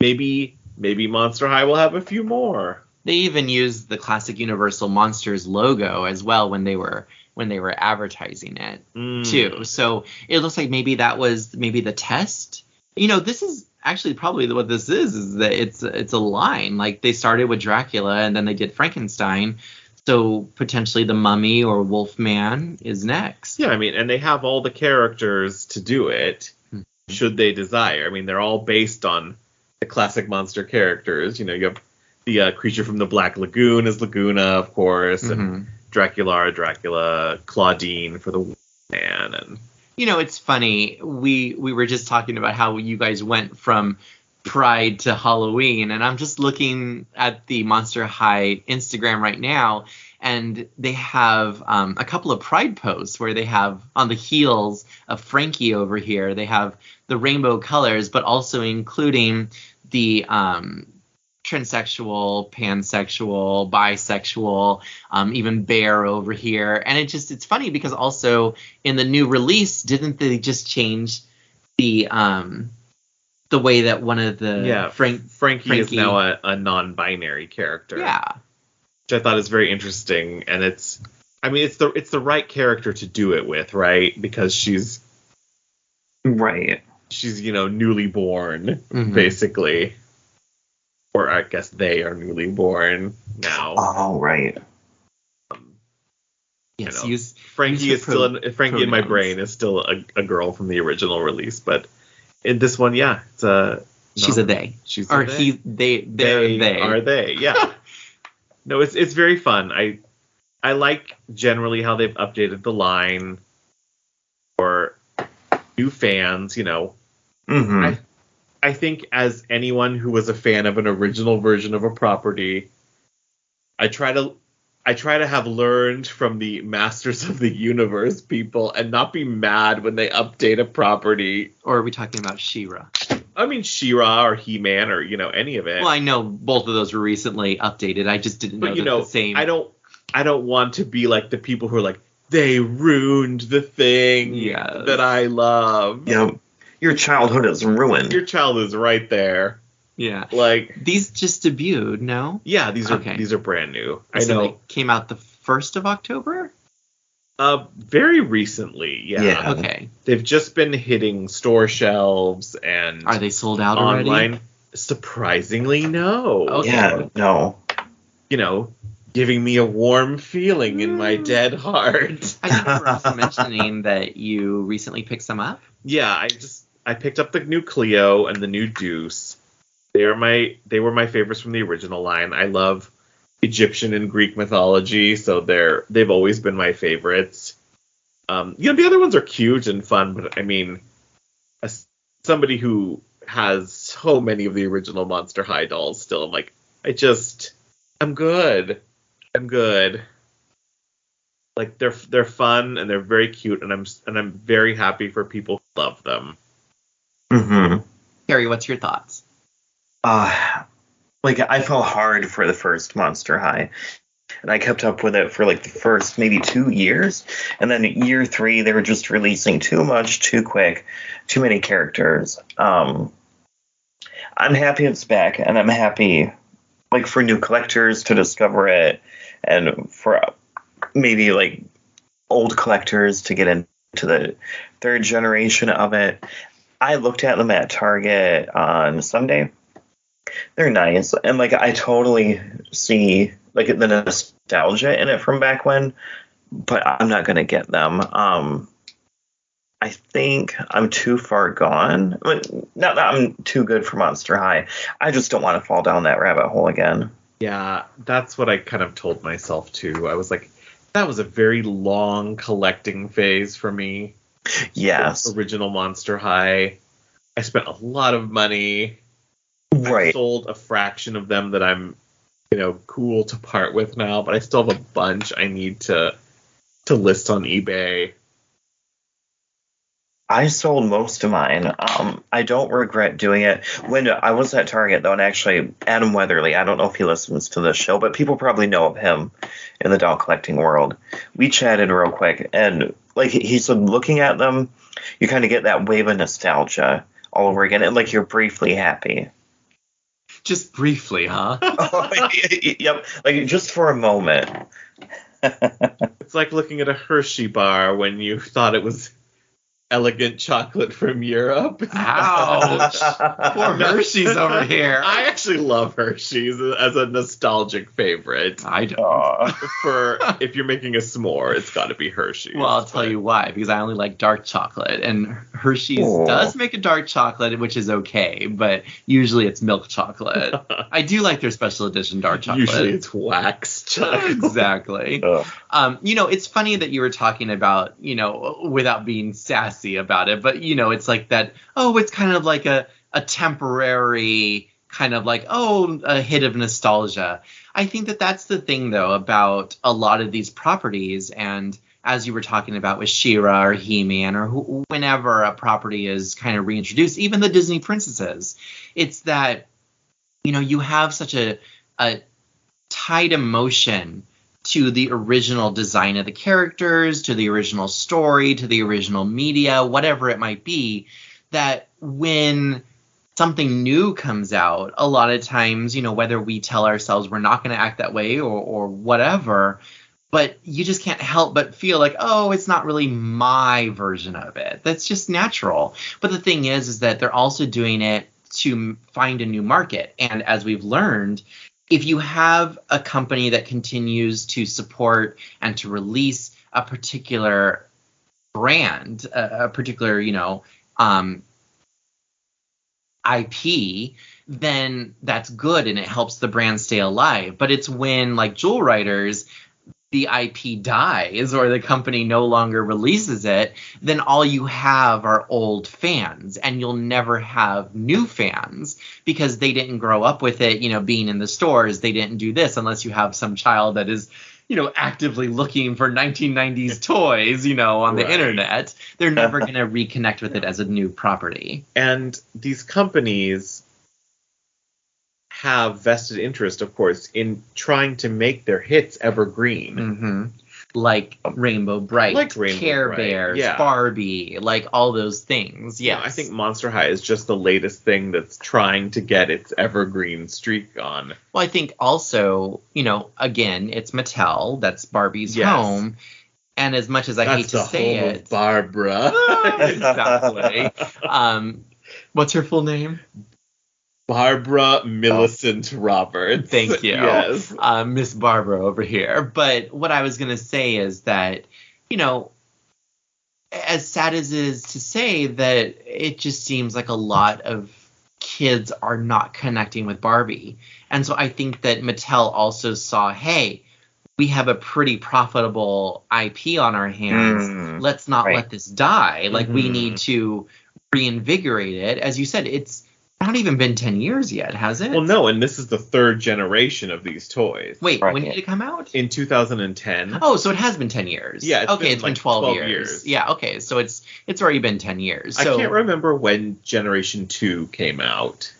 maybe Monster High will have a few more. They even used the classic Universal Monsters logo as well when they were advertising it too. So it looks like maybe that was the test. This is actually probably what this is that it's a line. Like they started with Dracula and then they did Frankenstein. So potentially the Mummy or Wolfman is next. Yeah, I mean, and they have all the characters to do it, should they desire. I mean, they're all based on the classic monster characters. You have the creature from the Black Lagoon is Laguna, of course, and Dracula, Claudine for the Wolfman, and. It's funny. We were just talking about how you guys went from Pride to Halloween, and I'm just looking at the Monster High Instagram right now, and they have a couple of Pride posts where they have on the heels of Frankie over here, they have the rainbow colors, but also including the transsexual, pansexual, bisexual, even bear over here. And it's funny because also in the new release, didn't they just change the way that one of the Frankie is now a non-binary character. Yeah. Which I thought is very interesting, and it's the right character to do it with, right? Because she's newly born, basically. Or I guess they are newly born now. Oh, right. Yes, Frankie is still Frankie in my brain is still a girl from the original release, but in this one, she's a they. She's a they. They are they. Yeah. No, it's very fun. I like generally how they've updated the line for new fans. I think as anyone who was a fan of an original version of a property, I try to have learned from the Masters of the Universe people and not be mad when they update a property. Or are we talking about She-Ra? I mean She-Ra or He-Man or any of it. Well, I know both of those were recently updated. I just didn't know the same. I don't want to be like the people who are like, they ruined the thing that I love. Yeah. Your childhood is ruined. Your child is right there. Yeah. Like these just debuted, no? Yeah, these are brand new. I know. They came out the 1st of October? Very recently, yeah. Okay. They've just been hitting store shelves and are they sold out online? Already? Surprisingly, no. Okay. Yeah, no. You know, giving me a warm feeling in my dead heart. I think you were also mentioning that you recently picked some up. Yeah, I picked up the new Clio and the new Deuce. They were my favorites from the original line. I love Egyptian and Greek mythology, so they've always been my favorites. The other ones are cute and fun, but I mean, as somebody who has so many of the original Monster High dolls still, I'm like, I'm good. I'm good. Like they're fun and they're very cute, and I'm very happy for people who love them. Mm-hmm. Carrie, what's your thoughts? Like I fell hard for the first Monster High, and I kept up with it for like the first maybe 2 years, and then year 3 they were just releasing too much, too quick, too many characters. I'm happy it's back, and I'm happy like for new collectors to discover it, and for maybe like old collectors to get into the 3rd generation of it. I looked at them at Target on Sunday. They're nice, and like I totally see like the nostalgia in it from back when, but I'm not gonna get them. I think I'm too far gone. Not that I'm too good for Monster High. I just don't want to fall down that rabbit hole again. Yeah, that's what I kind of told myself too. I was like, that was a very long collecting phase for me. Yes. Original Monster High. I spent a lot of money. Right. I sold a fraction of them that I'm, cool to part with now, but I still have a bunch I need to list on eBay. I sold most of mine. I don't regret doing it. When I was at Target, though, and actually Adam Weatherly, I don't know if he listens to this show, but people probably know of him in the doll collecting world. We chatted real quick, and like he said, looking at them, you kind of get that wave of nostalgia all over again, and like you're briefly happy. Just briefly, huh? Yep, like just for a moment. It's like looking at a Hershey bar when you thought it was elegant chocolate from Europe. Ouch. Poor Hershey's over here. I actually love Hershey's as a nostalgic favorite. I don't. For if you're making a s'more, it's got to be Hershey's. Well, I'll tell you why, because I only like dark chocolate, and Hershey's does make a dark chocolate, which is okay, but usually it's milk chocolate. I do like their special edition dark chocolate. Usually it's wax chocolate. Exactly. It's funny that you were talking about, without being sassy about it, but it's like that, it's kind of like a temporary kind of like, a hit of nostalgia. I think that's the thing though about a lot of these properties, and as you were talking about with She-Ra or He-Man or whenever a property is kind of reintroduced, even the Disney princesses, it's that you have such a tight emotion to the original design of the characters, to the original story, to the original media, whatever it might be, that when something new comes out, a lot of times, whether we tell ourselves we're not going to act that way or whatever, but you just can't help but feel like, it's not really my version of it. That's just natural. But the thing is that they're also doing it to find a new market. And as we've learned, if you have a company that continues to support and to release a particular brand, a particular, IP, then that's good and it helps the brand stay alive. But it's when, like Jewel Riders, the IP dies or the company no longer releases it, then all you have are old fans, and you'll never have new fans because they didn't grow up with it, being in the stores. They didn't do this unless you have some child that is, actively looking for 1990s toys, on the internet. They're never going to reconnect with it as a new property. And these companies have vested interest, of course, in trying to make their hits evergreen. Mm-hmm. Like Rainbow Bright, Care Bears, yeah. Barbie, like all those things. Yes. I think Monster High is just the latest thing that's trying to get its evergreen streak on. Well, I think also, again, it's Mattel. That's Barbie's home. And as much as I hate to say it, of Barbara. Exactly. What's her full name? Barbara Millicent Roberts. Thank you. Yes. Miss Barbara over here. But what I was going to say is that, you know, as sad as it is to say that it just seems like a lot of kids are not connecting with Barbie. And so I think that Mattel also saw, hey, we have a pretty profitable IP on our hands. Let's not let this die. Like, we need to reinvigorate it. As you said, it's not even been 10 years yet, has it? Well, no, and this is the third generation of these toys. Wait, when did it come out? In 2010. Oh, so it has been 10 years. Yeah, it's been 12 years. Yeah, okay, so it's already been 10 years. So... I can't remember when Generation 2 came out.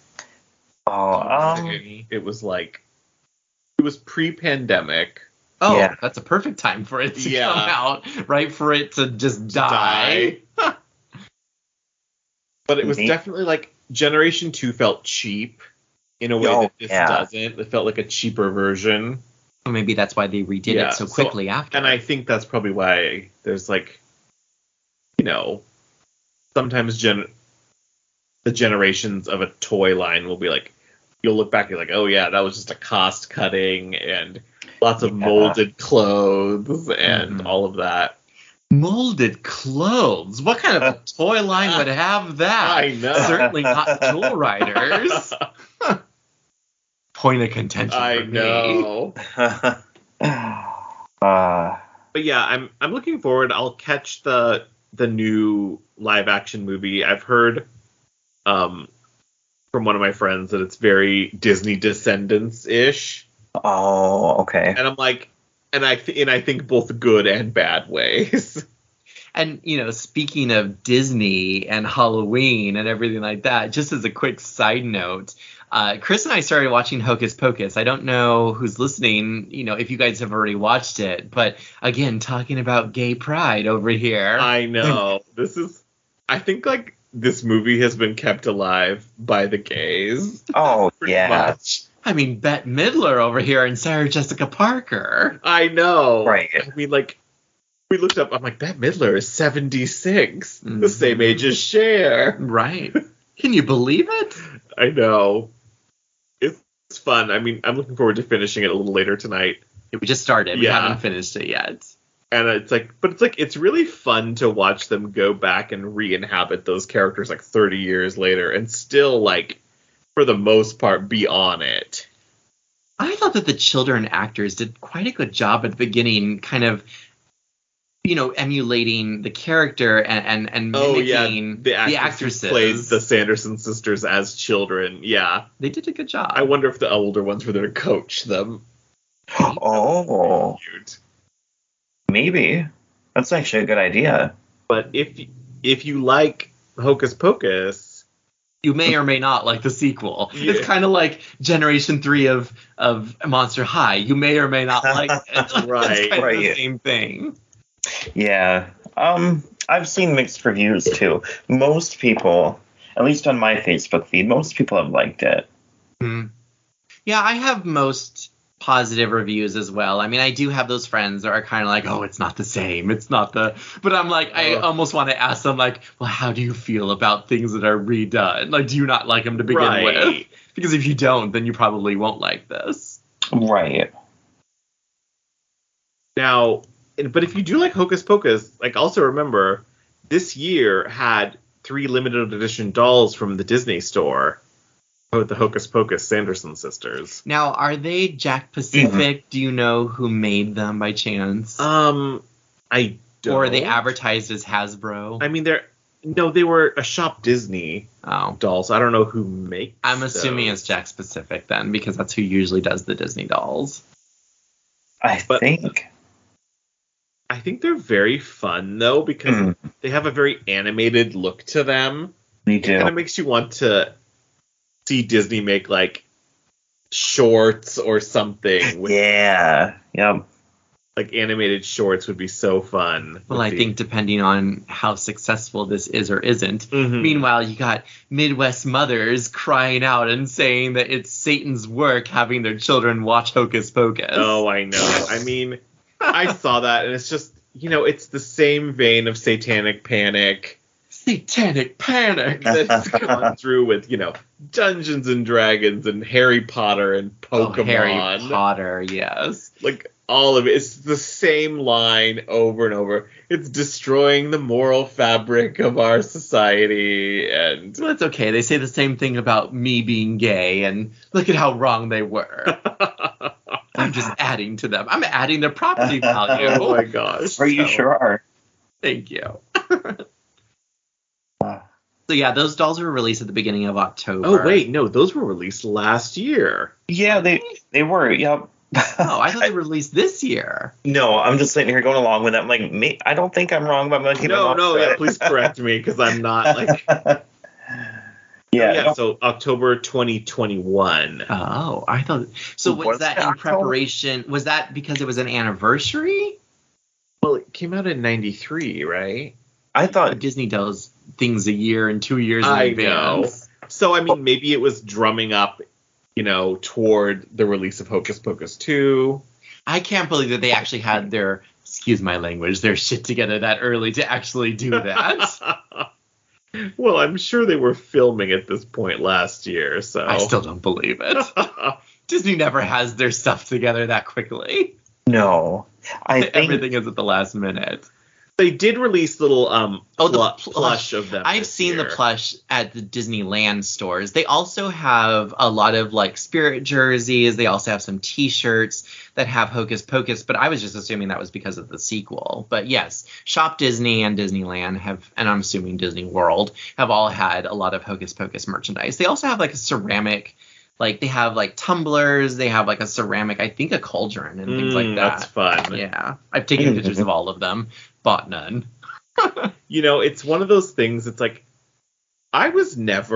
It was pre-pandemic. Oh, yeah. That's a perfect time for it to come out, right? For it to just die. But it was definitely like Generation 2 felt cheap in a way that this doesn't. It felt like a cheaper version. Well, maybe that's why they redid it so quickly after. And I think that's probably why there's like, you know, sometimes the generations of a toy line will be like, you'll look back and you're like, oh yeah, that was just a cost cutting and lots of molded clothes and all of that. Molded clothes? What kind of a toy line would have that? I know. Certainly not Tool Riders. Point of contention for me. But yeah, I'm looking forward. I'll catch the new live action movie. I've heard from one of my friends that it's very Disney Descendants-ish. Oh, okay. And I'm like, and I think both good and bad ways. And, you know, speaking of Disney and Halloween and everything like that, just as a quick side note, Chris and I started watching Hocus Pocus. I don't know who's listening, you know, if you guys have already watched it. But, again, talking about gay pride over here. I know. I think, like, this movie has been kept alive by the gays. Oh, yeah. Much. I mean, Bette Midler over here and Sarah Jessica Parker. I know. Right. I mean, like, we looked up, I'm like, Bette Midler is 76. The same age as Cher. Right. Can you believe it? I know. It's fun. I mean, I'm looking forward to finishing it a little later tonight. We just started. We haven't finished it yet. And it's really fun to watch them go back and re-inhabit those characters like 30 years later and still, like, for the most part, be on it. I thought that the children actors did quite a good job at the beginning, kind of, you know, emulating the character and mimicking the actresses. Who played the Sanderson sisters as children. Yeah. They did a good job. I wonder if the older ones were there to coach them. Oh. Maybe. That's actually a good idea. But if you like Hocus Pocus, you may or may not like the sequel. Yeah. It's kind of like Generation 3 of Monster High. You may or may not like it. Right. It's kind of the same thing. Yeah. I've seen mixed reviews too. Most people, at least on my Facebook feed, most people have liked it. Yeah, I have most positive reviews as well. I mean, I do have those friends that are kind of like, oh, it's not the same. It's not the... But I'm like, I almost want to ask them, like, well, how do you feel about things that are redone? Like, do you not like them to begin with? Because if you don't, then you probably won't like this. Right. Now, but if you do like Hocus Pocus, like, also remember, this year had 3 limited edition dolls from the Disney store. With the Hocus Pocus Sanderson sisters. Now, are they Jack Pacific? Do you know who made them by chance? I don't. Or are they advertised as Hasbro? I mean, they were a Shop Disney dolls. I don't know who makes I'm assuming it's Jack Pacific then, because that's who usually does the Disney dolls. I think they're very fun, though, because they have a very animated look to them. Me too. It kind of makes you want to see Disney make, like, shorts or something. Yep. Like, animated shorts would be so fun. Well, I think depending on how successful this is or isn't. Meanwhile, you got Midwest mothers crying out and saying that it's Satan's work having their children watch Hocus Pocus. Oh, I know. I mean, I saw that, and it's just, you know, it's the same vein of Satanic Panic. satanic panic that's gone through with, Dungeons and Dragons and Harry Potter and Pokemon. Oh, Harry Potter, yes. Like, all of it. It's the same line over and over. It's destroying the moral fabric of our society, and... Well, it's okay. They say the same thing about me being gay, and look at how wrong they were. I'm just adding to them. I'm adding their property value. Oh my gosh. You sure are. Thank you. So yeah, those dolls were released at the beginning of October. Oh wait, no, those were released last year. Yeah, they were. Yep. Oh, I thought they were released this year. No, I'm just sitting here going along with that. I'm like, I don't think I'm wrong, but I'm going to keep yeah, please correct me, because I'm not like... Yeah, so October 2021. Oh, I thought... So was that in preparation? Was that because it was an anniversary? Well, it came out in 93, right? I thought... Disney does things a year and 2 years in advance. Know. So, I mean, maybe it was drumming up, toward the release of Hocus Pocus 2. I can't believe that they actually had their, excuse my language, their shit together that early to actually do that. Well, I'm sure they were filming at this point last year, so... I still don't believe it. Disney never has their stuff together that quickly. No. I think... Everything is at the last minute. They did release little plush of them. I've seen the plush at the Disneyland stores. They also have a lot of like Spirit jerseys. They also have some T-shirts that have Hocus Pocus. But I was just assuming that was because of the sequel. But yes, Shop Disney and Disneyland have, and I'm assuming Disney World, have all had a lot of Hocus Pocus merchandise. They also have like a ceramic. Like, they have, like, tumblers. They have, like, a ceramic, I think a cauldron and things like that. That's fun. Yeah. I've taken pictures of all of them. Bought none. It's one of those things, it's like, I was not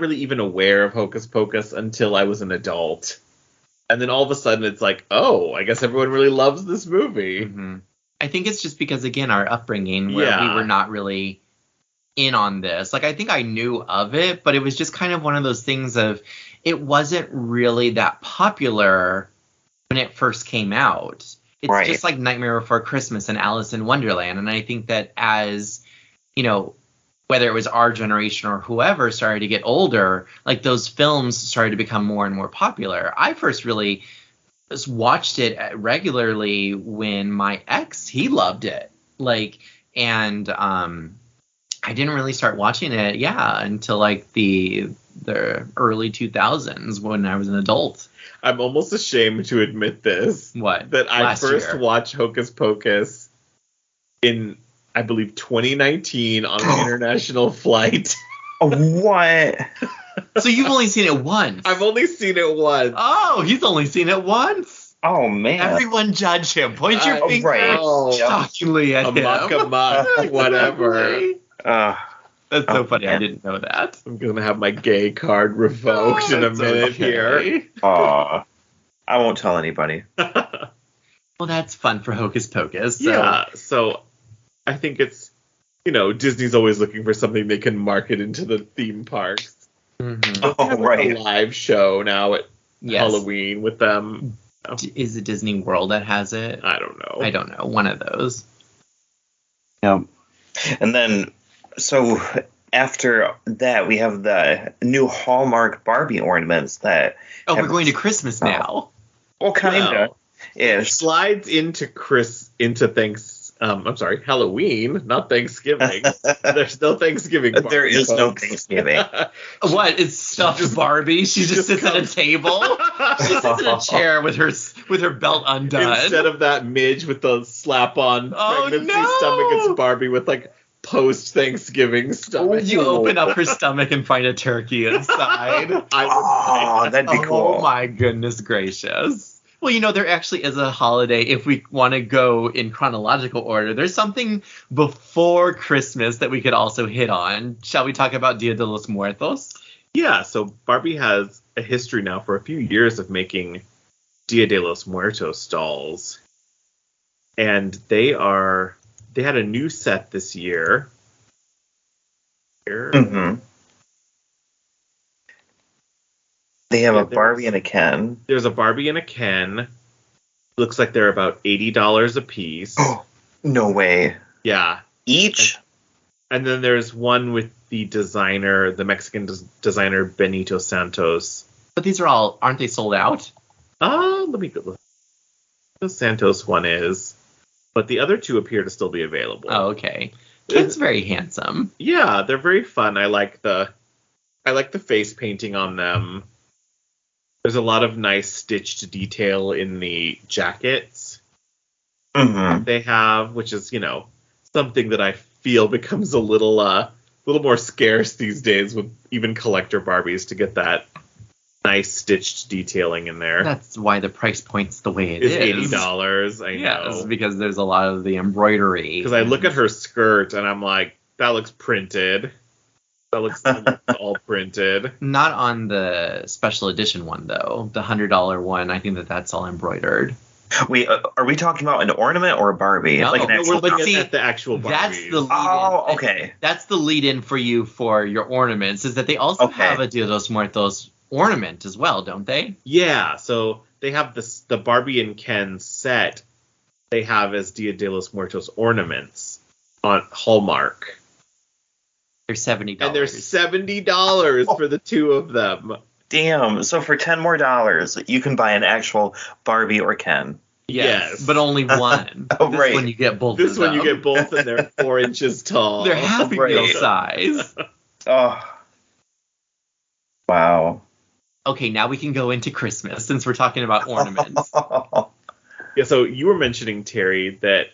really even aware of Hocus Pocus until I was an adult. And then all of a sudden it's like, oh, I guess everyone really loves this movie. Mm-hmm. I think it's just because, again, our upbringing, where we were not really... in on this. Like, I think I knew of it, but it was just kind of one of those things of, it wasn't really that popular when it first came out. It's just like Nightmare Before Christmas and Alice in Wonderland. And I think that as, whether it was our generation or whoever started to get older, like, those films started to become more and more popular. I first really just watched it regularly when my ex, he loved it. Like, and, I didn't really start watching it, until like the early 2000s when I was an adult. I'm almost ashamed to admit this. What? That I first watched Hocus Pocus in, I believe, 2019 on an international flight. What? So you've only seen it once? I've only seen it once. Oh, he's only seen it once. Oh, man. Everyone judge him. Point your finger shockingly at him. Amok, whatever. That's so funny. I didn't know that. I'm going to have my gay card revoked in a minute here. I won't tell anybody. Well, that's fun for Hocus Pocus. So. Yeah, so I think it's, Disney's always looking for something they can market into the theme parks. Mm-hmm. A live show now at Halloween with them. Is it Disney World that has it? I don't know. One of those. Yep. And then, so after that, we have the new Hallmark Barbie ornaments that... Oh, we're going to Christmas now. Well, kind of. It slides into Halloween, not Thanksgiving. There's no Thanksgiving. There is no Thanksgiving. What? It's stuffed Barbie. She just sits at a table. She sits in a chair with her belt undone. Instead of that midge with the slap-on pregnancy stomach, it's Barbie with like post-Thanksgiving stomach. You open up her stomach and find a turkey inside. That'd be cool. Oh my goodness gracious. Well, there actually is a holiday, if we want to go in chronological order. There's something before Christmas that we could also hit on. Shall we talk about Dia de los Muertos? Yeah, so Barbie has a history now for a few years of making Dia de los Muertos dolls. And they had a new set this year. Mm-hmm. They have a Barbie and a Ken. There's a Barbie and a Ken. Looks like they're about $80 a piece. Oh, no way. Yeah. Each? And then there's one with the Mexican designer Benito Santos. But these aren't they sold out? Let me go. The Santos one is, but the other two appear to still be available. Oh, okay. It's very handsome. Yeah, they're very fun. I like the face painting on them. There's a lot of nice stitched detail in the jackets they have, which is, something that I feel becomes a little more scarce these days with even collector Barbies, to get that nice stitched detailing in there. That's why the price point's the way it is. It's $80. I know. Yes, because there's a lot of the embroidery. Because I look at her skirt and I'm like, that looks printed. That looks all printed. Not on the special edition one, though. The $100 one, I think that's all embroidered. Wait, are we talking about an ornament or a Barbie? No, like an actual we're looking at the actual Barbies. That's the lead-in. Oh, okay. That's the lead-in for you for your ornaments, is that they also have a Dia de los Muertos ornament as well, don't they? Yeah, so they have the Barbie and Ken set they have as Dia de los Muertos ornaments on Hallmark. They're $70. And they're $70 for the two of them. Damn, so for $10 more, you can buy an actual Barbie or Ken. Yes. But only one. Oh, this right. one you get both This of them. one you get both, and they're 4 inches tall. They're Happy Meal Right. size. Oh. Wow. Okay, now we can go into Christmas, since we're talking about ornaments. Yeah, so you were mentioning, Terry, that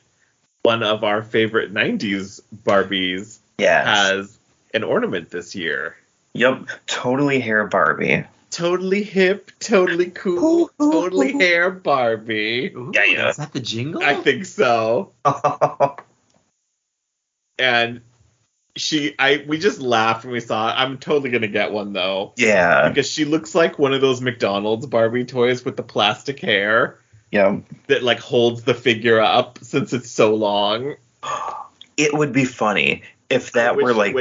one of our favorite 90s Barbies has an ornament this year. Yep, totally hair Barbie. Totally hip, totally cool, totally hair Barbie. Ooh, Yeah. Is that the jingle? I think so. And we just laughed when we saw it. I'm totally gonna get one though. Yeah. Because she looks like one of those McDonald's Barbie toys with the plastic hair. Yeah. That like holds the figure up since it's so long. It would be funny if that were like.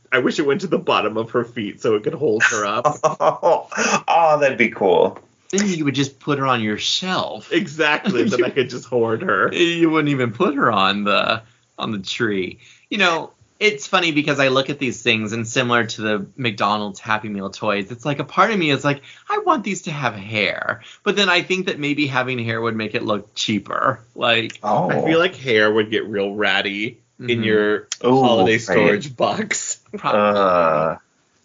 I wish it went to the bottom of her feet so it could hold her up. Oh, that'd be cool. Then you would just put her on your shelf. Exactly. Then I could just hoard her. You wouldn't even put her on the tree. It's funny because I look at these things, and similar to the McDonald's Happy Meal toys, it's like a part of me is like, I want these to have hair. But then I think that maybe having hair would make it look cheaper. I feel like hair would get real ratty in your holiday storage box. Probably.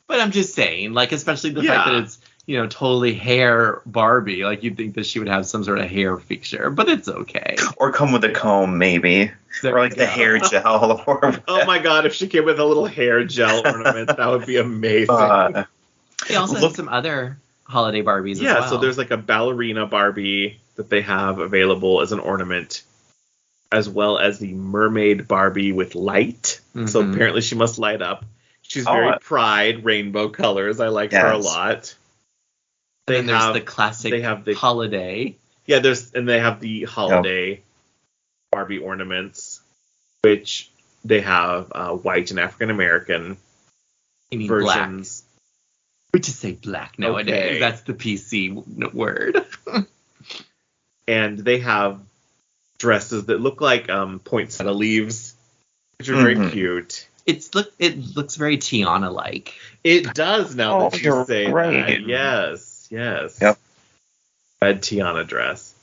But I'm just saying, especially the fact that it's, totally hair Barbie. You'd think that she would have some sort of hair feature, but it's okay. Or come with a comb, maybe. Or the hair gel. Oh my god, if she came with a little hair gel ornament, that would be amazing. They also have some other holiday Barbies as well. Yeah, so there's a ballerina Barbie that they have available as an ornament, as well as the mermaid Barbie with light. Mm-hmm. So apparently she must light up. She's very pride, rainbow colors. I like her a lot. There's the classic holiday. Yeah, they have the holiday Barbie ornaments, which they have white and African American versions. Black. We just say black nowadays. Okay. That's the PC word. And they have dresses that look like poinsettia leaves, which are very cute. It looks very Tiana-like. It does now that you say right. that. Yes. Yep. Red Tiana dress.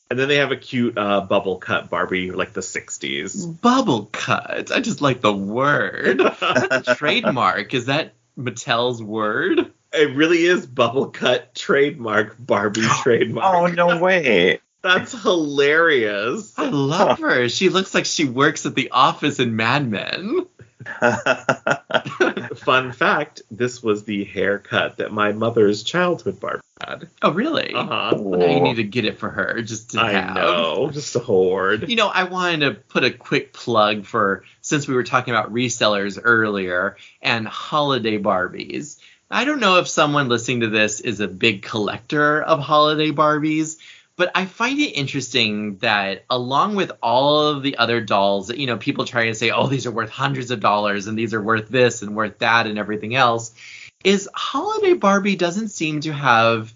And then they have a cute bubble cut Barbie, like the 60s. Bubble cut? I just like the word. That's a trademark. Is that Mattel's word? It really is bubble cut trademark, Barbie trademark. Oh, no way. That's hilarious. I love her. She looks like she works at the office in Mad Men. Fun fact, this was the haircut that my mother's childhood Barbie had. Oh, really? Uh-huh. Well, now you need to get it for her just to have. I know, just a hoard. I wanted to put a quick plug for, since we were talking about resellers earlier, and holiday Barbies. I don't know if someone listening to this is a big collector of holiday Barbies, but I find it interesting that along with all of the other dolls that, people try to say, oh, these are worth hundreds of dollars and these are worth this and worth that and everything else, is holiday Barbie doesn't seem to have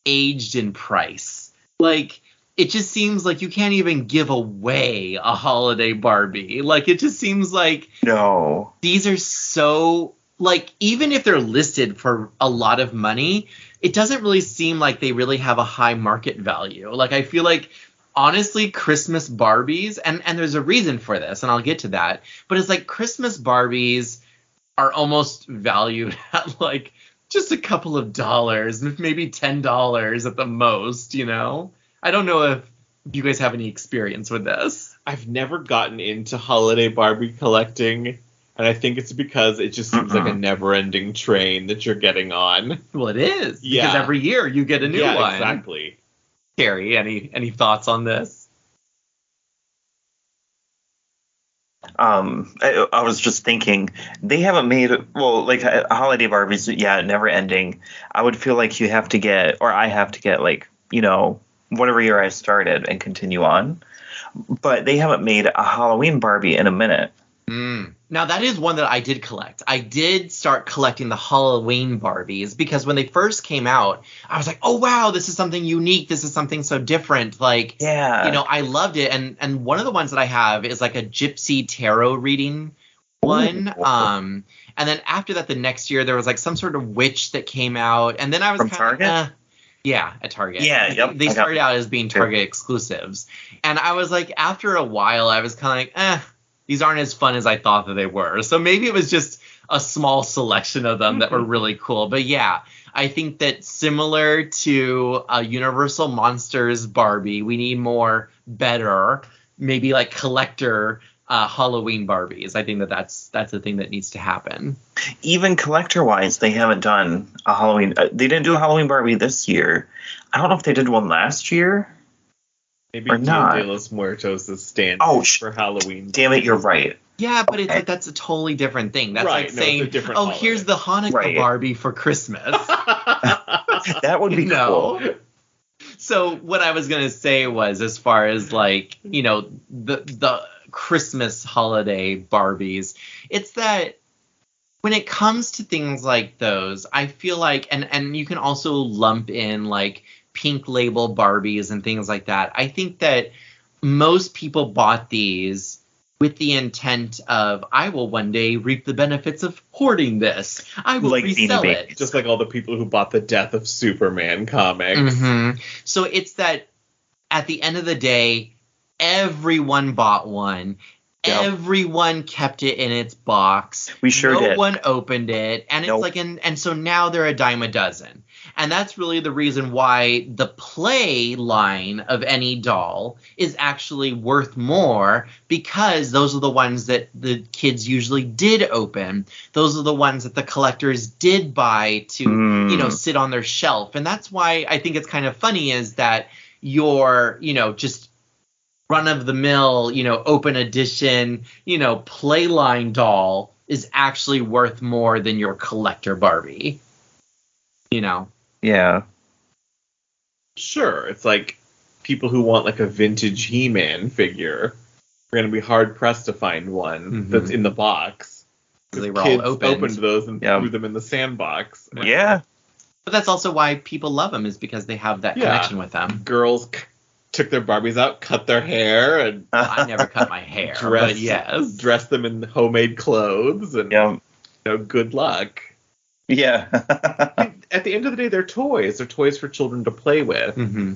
aged in price. It it just seems like you can't even give away a holiday Barbie. Like, it just seems like No. these are so, like, even if they're listed for a lot of money, it doesn't really seem like they really have a high market value. Like, I feel like, honestly, Christmas Barbies, and there's a reason for this, and I'll get to that, but it's like Christmas Barbies are almost valued at, like, just a couple of dollars, maybe $10 at the most, you know? I don't know if you guys have any experience with this. I've never gotten into holiday Barbie collecting, and I think it's because it just seems like a never-ending train that you're getting on. Well, it is. Yeah. Because every year you get a new one. Yeah, exactly. Carrie, any thoughts on this? I was just thinking, they haven't made, well, like, holiday Barbies, yeah, never ending. I would feel like you have to get, or I have to get, like, you know, whatever year I started and continue on. But they haven't made a Halloween Barbie in a minute. Now, that is one that I did collect. I did start collecting the Halloween Barbies because when they first came out, I was like, oh, wow, this is something unique. This is something so different. Like, Yeah. you know, I loved it. And one of the ones that I have is like a gypsy tarot reading one. Ooh. And then after that, the next year, there was like some sort of witch that came out. And then I was From kind of Target? yeah, at Target. Yeah, yep. They started out as being Target exclusives. And I was like, after a while, I was kind of like, these aren't as fun as I thought that they were. So maybe it was just a small selection of them that were really cool. But yeah, I think that similar to Universal Monsters Barbie, we need more better, maybe like collector Halloween Barbies. I think that's the thing that needs to happen. Even collector-wise, they haven't done a Halloween. They didn't do a Halloween Barbie this year. I don't know if they did one last year. Maybe Or not. Dia de los Muertos is standing for Halloween. Damn it, you're right. Yeah, but it's like that's a totally different thing. That's Right, like no, saying, it's a different oh, holiday. here's the Hanukkah Barbie for Christmas. That would be cool. So what I was going to say was, as far as like, you know, the Christmas holiday Barbies, it's that when it comes to things like those, I feel like, and you can also lump in like pink label Barbies and things like that. I think that most people bought these with the intent of, I will one day reap the benefits of hoarding this. I will like resell it. Just like all the people who bought the Death of Superman comics. Mm-hmm. So it's that at the end of the day, everyone bought one. Yep. Everyone kept it in its box. We sure did. No one opened it. And it's like, and so now they're a dime a dozen. And that's really the reason why the play line of any doll is actually worth more, because those are the ones that the kids usually did open. Those are the ones that the collectors did buy to, you know, sit on their shelf. And that's why I think it's kind of funny is that your, you know, just run-of-the-mill, you know, open edition, you know, play line doll is actually worth more than your collector Barbie. You know? Yeah. Sure. It's like people who want like a vintage He-Man figure are going to be hard-pressed to find one that's in the box. They were kids all opened those and threw them in the sandbox. Yeah. But that's also why people love them, is because they have that connection with them. Girls took their Barbies out, cut their hair, and I never cut my hair, but yes, dressed them in homemade clothes, and you know, good luck. Yeah. At the end of the day, they're toys. They're toys for children to play with. Mm-hmm.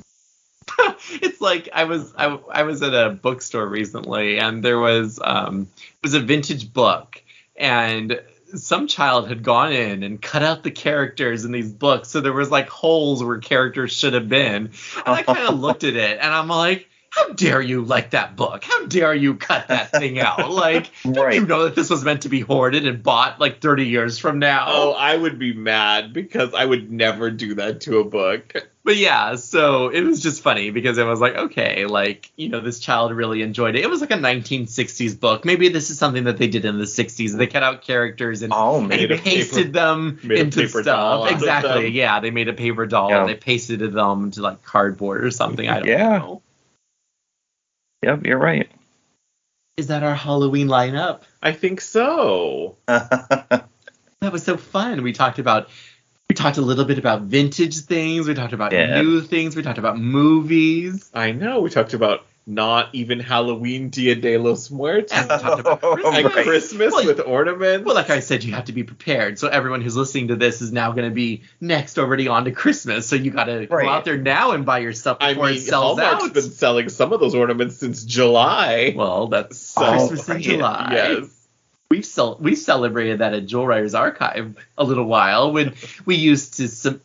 It's like I was at a bookstore recently, and there was it was a vintage book, and some child had gone in and cut out the characters in these books, so there was like holes where characters should have been. And I kind of looked at it, and I'm like, how dare you like that book? How dare you cut that thing out? Like, don't you know that this was meant to be hoarded and bought like 30 years from now? Oh, I would be mad because I would never do that to a book. But yeah, so it was just funny because it was like, okay, like, you know, this child really enjoyed it. It was like a 1960s book. Maybe this is something that they did in the 60s. They cut out characters and pasted them into stuff. Exactly. Yeah, they made a paper doll and they pasted them to like cardboard or something. I don't know. Yep, you're right. Is that our Halloween lineup? I think so. That was so fun. We talked about We talked a little bit about vintage things. We talked about new things. We talked about movies. I know. We talked about not even Halloween, Dia de los Muertos. And we talked about Christmas. And Christmas with ornaments. Well, like I said, you have to be prepared. So everyone who's listening to this is now going to be next already on to Christmas. So you got to go out there now and buy your stuff before it sells Hallmark's out. Been selling some of those ornaments since July. Well, that's Christmas in July. Yes. We've celebrated that at Jewel Writers Archive a little while when we used to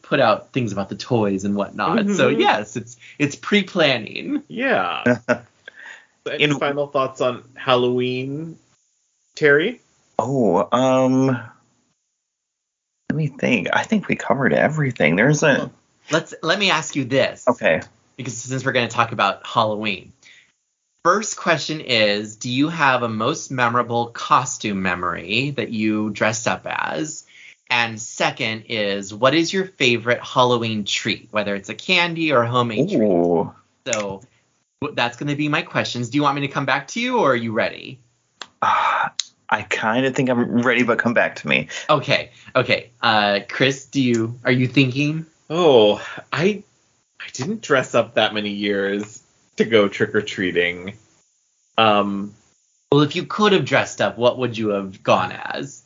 put out things about the toys and whatnot. Mm-hmm. So yes, it's pre-planning. Yeah. Any final thoughts on Halloween, Terry? Oh, let me think. I think we covered everything. Let me ask you this. Okay. Because since we're going to talk about Halloween. First question is, do you have a most memorable costume memory that you dressed up as? And second is, what is your favorite Halloween treat, whether it's a candy or a homemade treat? So that's going to be my questions. Do you want me to come back to you, or are you ready? I kind of think I'm ready, but come back to me. Okay. Chris, are you thinking? Oh, I didn't dress up that many years to go trick-or-treating. Well, if you could have dressed up, what would you have gone as?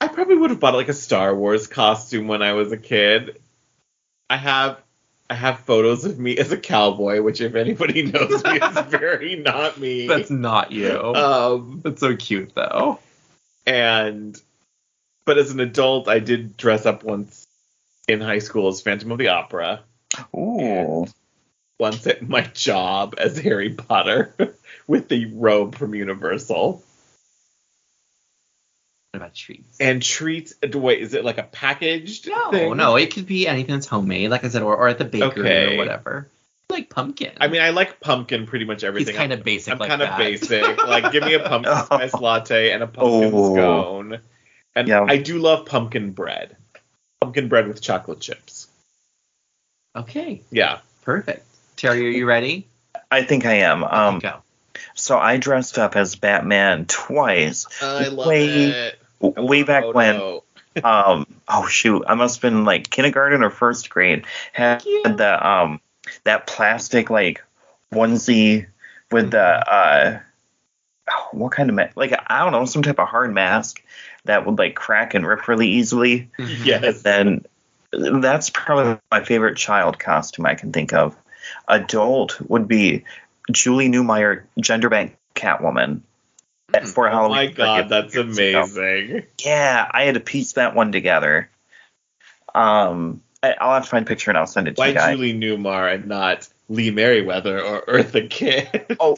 I probably would have bought like a Star Wars costume when I was a kid. I have photos of me as a cowboy, which if anybody knows me is very not me. That's not you. That's so cute though. But as an adult, I did dress up once in high school as Phantom of the Opera. Ooh. Once at my job as Harry Potter with the robe from Universal. What about treats? And treats, wait, is it like a packaged thing? No, it could be anything that's homemade, like I said, or at the bakery or whatever. Like pumpkin. I mean, I like pumpkin pretty much everything. He's kind of basic. I'm kind of basic. Like, give me a pumpkin spice latte and a pumpkin scone. And I do love pumpkin bread. Pumpkin bread with chocolate chips. Okay. Yeah. Perfect. Terry, are you ready? I think I am. Go. So I dressed up as Batman twice. I love it. Way back when. Oh shoot, I must have been like kindergarten or first grade. Had the that plastic like onesie with the what kind of like I don't know, some type of hard mask that would like crack and rip really easily. Yes. And then that's probably my favorite child costume I can think of. Adult would be Julie Newmar, genderbank Catwoman. For Halloween. Oh my god, that's amazing. Yeah, I had to piece that one together. I'll have to find a picture and I'll send it to you guys. Why Julie Newmar and not Lee Merriweather or Eartha Kitt? Oh.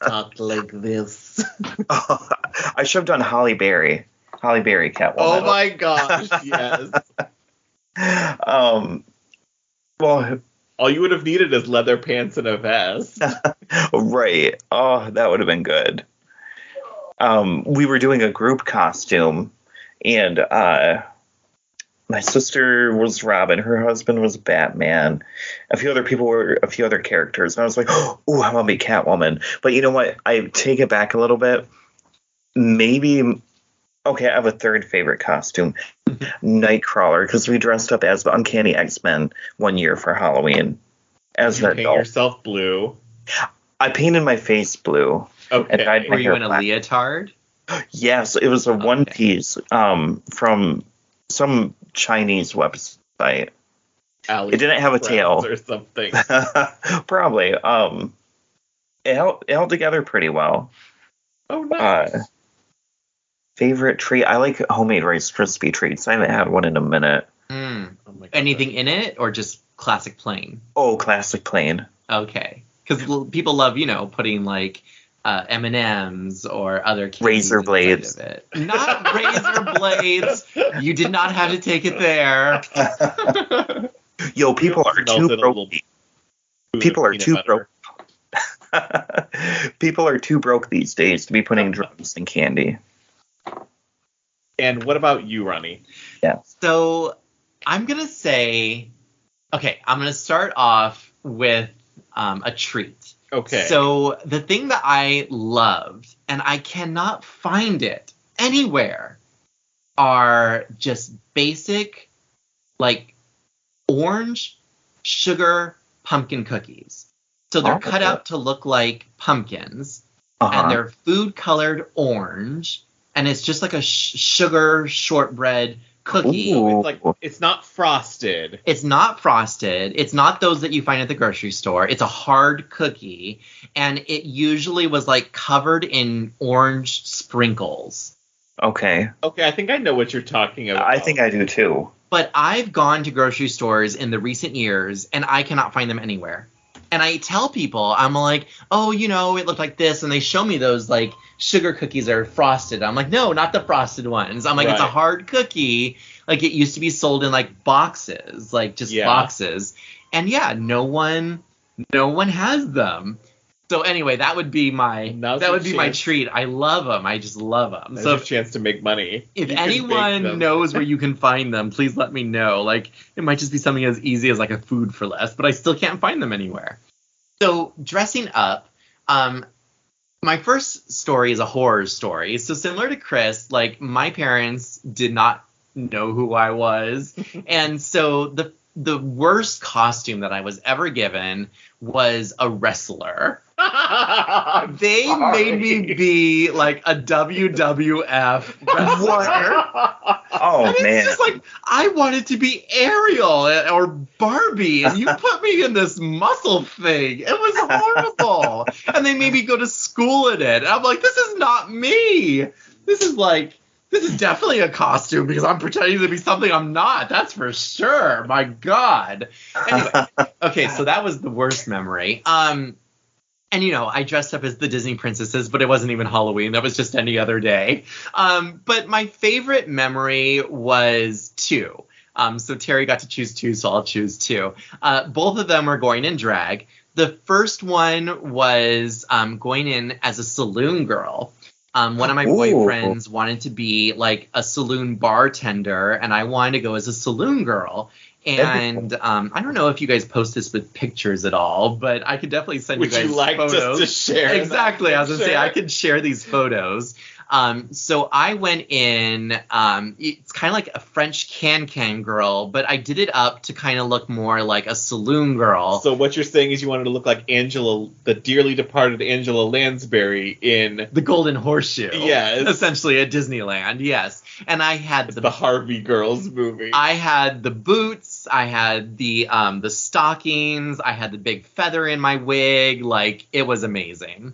Talk like this. I shoved on Holly Berry Catwoman. Oh my gosh, yes. Well, all you would have needed is leather pants and a vest. Right. Oh, that would have been good. We were doing a group costume, and my sister was Robin. Her husband was Batman. A few other people were a few other characters. And I was like, oh, I'm going to be Catwoman. But you know what? I take it back a little bit. Maybe... Okay, I have a third favorite costume. Nightcrawler, because we dressed up as the Uncanny X-Men one year for Halloween. As an adult. Paint yourself blue. I painted my face blue. Okay. And dyed my Were you hair in a black. Leotard? Yes, it was a one piece from some Chinese website. It didn't have a tail or something. Probably. It held together pretty well. Oh, nice. Favorite treat? I like homemade Rice Krispie treats. I haven't had one in a minute. Oh anything in it, or just classic plain? Oh, classic plain. Okay, because people love, putting like M&Ms or other razor blades. Of it. Not razor blades. You did not have to take it there. Yo, people are too broke. People are too broke. People are too broke these days to be putting drugs in candy. And what about you, Ronnie? Yeah. So I'm going to say, I'm going to start off with a treat. Okay. So the thing that I loved, and I cannot find it anywhere are just basic, like, orange sugar pumpkin cookies. So they're cut out to look like pumpkins, and they're food colored orange, and it's just like a sugar shortbread cookie. Ooh. It's not frosted. It's not frosted. It's not those that you find at the grocery store. It's a hard cookie, and it usually was like covered in orange sprinkles. Okay. Okay, I think I know what you're talking about. I think I do too. But I've gone to grocery stores in the recent years, and I cannot find them anywhere. And I tell people, I'm like, oh, you know, it looked like this. And they show me those, like, sugar cookies that are frosted. I'm like, no, not the frosted ones. I'm like, It's a hard cookie. Like, it used to be sold in, like, boxes. Like, just boxes. And, yeah, no one has them. So, anyway, that would be my my treat. I love them. I just love them. There's a chance to make money. If anyone knows where you can find them, please let me know. Like, it might just be something as easy as, like, a food for less, but I still can't find them anywhere. So, dressing up, my first story is a horror story. So, similar to Chris, like, my parents did not know who I was. And so, the worst costume that I was ever given was a wrestler. They made me be like a WWF wrestler. Oh, and man. It's just like, I wanted to be Ariel or Barbie, and you put me in this muscle thing. It was horrible. And they made me go to school in it. And I'm like, this is not me. This is definitely a costume because I'm pretending to be something I'm not. That's for sure. My God. Anyway, okay, so that was the worst memory. And, you know, I dressed up as the Disney princesses, but it wasn't even Halloween. That was just any other day. But my favorite memory was 2. So Terry got to choose 2, so I'll choose 2. Both of them were going in drag. The first one was going in as a saloon girl. One of my boyfriends wanted to be like a saloon bartender, and I wanted to go as a saloon girl. And I don't know if you guys post this with pictures at all, but I could definitely send you guys photos. Would you like us to share? Exactly. I was going to say, I could share these photos. So I went in, it's kind of like a French can girl, but I did it up to kind of look more like a saloon girl. So what you're saying is you wanted to look like Angela, the dearly departed Angela Lansbury in The Golden Horseshoe. Yes. Essentially at Disneyland, yes. And I had the Harvey Girls movie. I had the boots, I had the stockings, I had the big feather in my wig, like, it was amazing.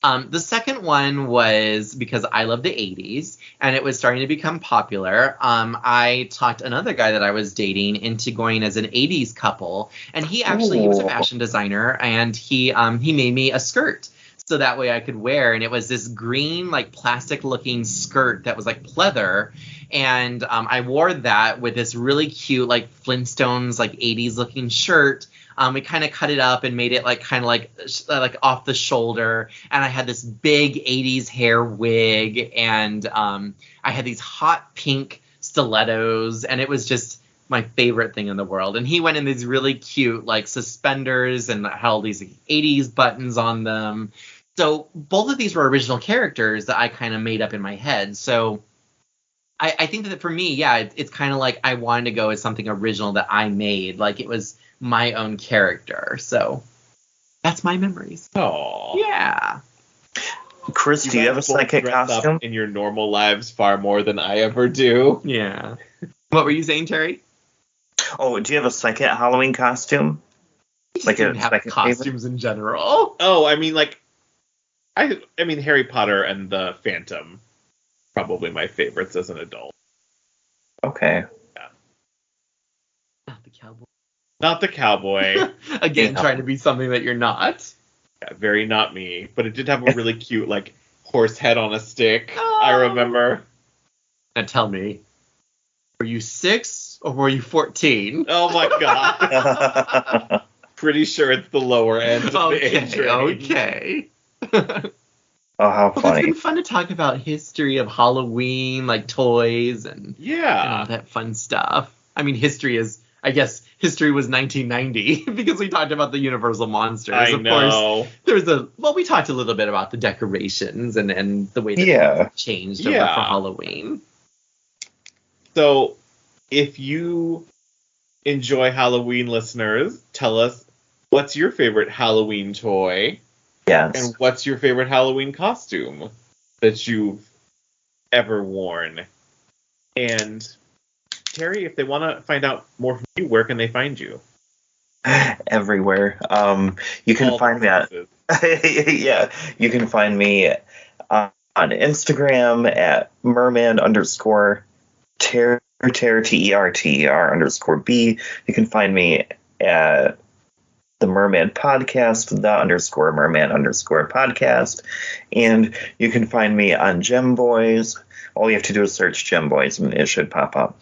The second one was because I love the 80s, and it was starting to become popular. I talked another guy that I was dating into going as an 80s couple, and he was a fashion designer, and he made me a skirt so that way I could wear, and it was this green, like, plastic-looking skirt that was like pleather, and I wore that with this really cute, like, Flintstones, like, 80s-looking shirt. We kind of cut it up and made it like kind of like off the shoulder. And I had this big 80s hair wig, and I had these hot pink stilettos, and it was just my favorite thing in the world. And he went in these really cute like suspenders and had all these 80s buttons on them. So both of these were original characters that I kind of made up in my head. So I think that for me, yeah, it's kind of like I wanted to go as something original that I made. Like, it was my own character. So that's my memories. Oh. Yeah. Chris, do you have a psychic costume? In your normal lives far more than I ever do. Yeah. What were you saying, Terry? Oh, do you have a psychic Halloween costume? Like a have costumes in general. Oh, I mean, like, I mean, Harry Potter and the Phantom. Probably my favorites as an adult. Okay. Yeah. Not the cowboy. Not the cowboy. Again, trying to be something that you're not. Yeah, very not me. But it did have a really cute, like, horse head on a stick. Oh. I remember. Now tell me, were you 6 or were you 14? Oh my god. Pretty sure it's the lower end of the age range. Okay. Oh, how funny. It's been fun to talk about history of Halloween, like toys and all that fun stuff. I mean, history is, I guess, history was 1990 because we talked about the Universal monsters. I of know. Course, we talked a little bit about the decorations and the way that they changed over for Halloween. So, if you enjoy Halloween, listeners, tell us, what's your favorite Halloween toy? Yes. And what's your favorite Halloween costume that you've ever worn? And Terry, if they want to find out more from you, where can they find you? Everywhere. You can find me at you can find me on Instagram at merman_ter TERTER_B. You can find me at the Merman Podcast, _Merman_podcast. And you can find me on Gem Boys. All you have to do is search Gem Boys and it should pop up.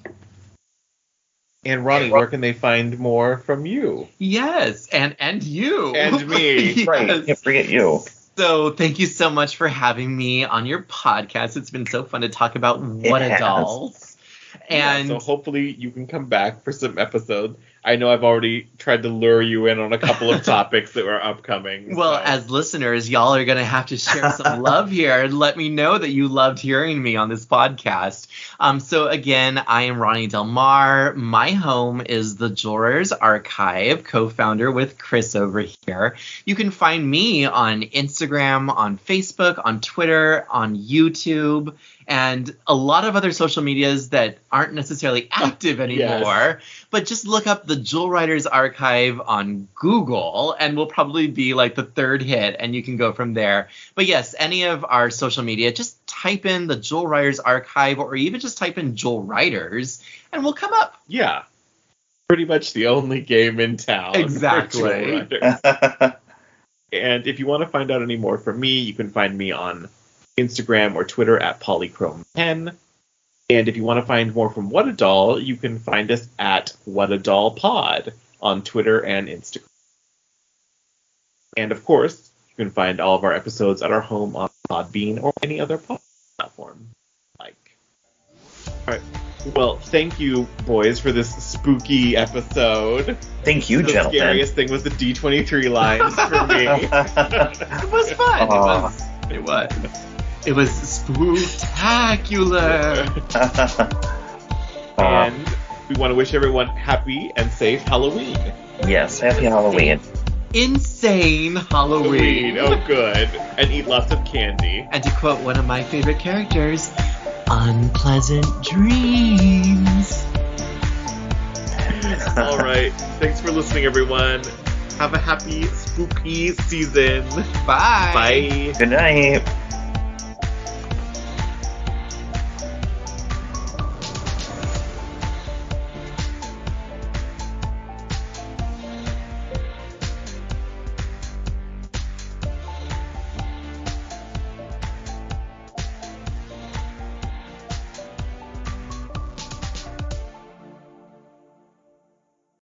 And Ronnie, where can they find more from you? Yes, and you. And me. Yes. Right, can't forget you. So thank you so much for having me on your podcast. It's been so fun to talk about What a Dolls. And so hopefully you can come back for some episodes. I know I've already tried to lure you in on a couple of topics that are upcoming. Well, as listeners, y'all are going to have to share some love here and let me know that you loved hearing me on this podcast. So again, I am Ronnie Del Mar. My home is the Jewelers Archive, co-founder with Chris over here. You can find me on Instagram, on Facebook, on Twitter, on YouTube, and a lot of other social medias that aren't necessarily active anymore. But just look up the Jewel Writers Archive on Google, and we'll probably be like the third hit, and you can go from there. But yes, any of our social media, just type in the Jewel Writers Archive, or even just type in Jewel Writers, and we'll come up. Yeah. Pretty much the only game in town. Exactly. And if you want to find out any more from me, you can find me on Instagram or Twitter at polychrome10. And if you want to find more from What a Doll, you can find us at What a Doll Pod on Twitter and Instagram. And of course, you can find all of our episodes at our home on Podbean or any other platform. All right. Well, thank you, boys, for this spooky episode. Thank you, gentlemen. The scariest thing was the D23 lines for me. It was fun. It was spooktacular. And we want to wish everyone happy and safe Halloween. Yes, happy Halloween. Insane Halloween. Oh, good. And eat lots of candy. And to quote one of my favorite characters, unpleasant dreams. All right. Thanks for listening, everyone. Have a happy, spooky season. Bye. Bye. Good night.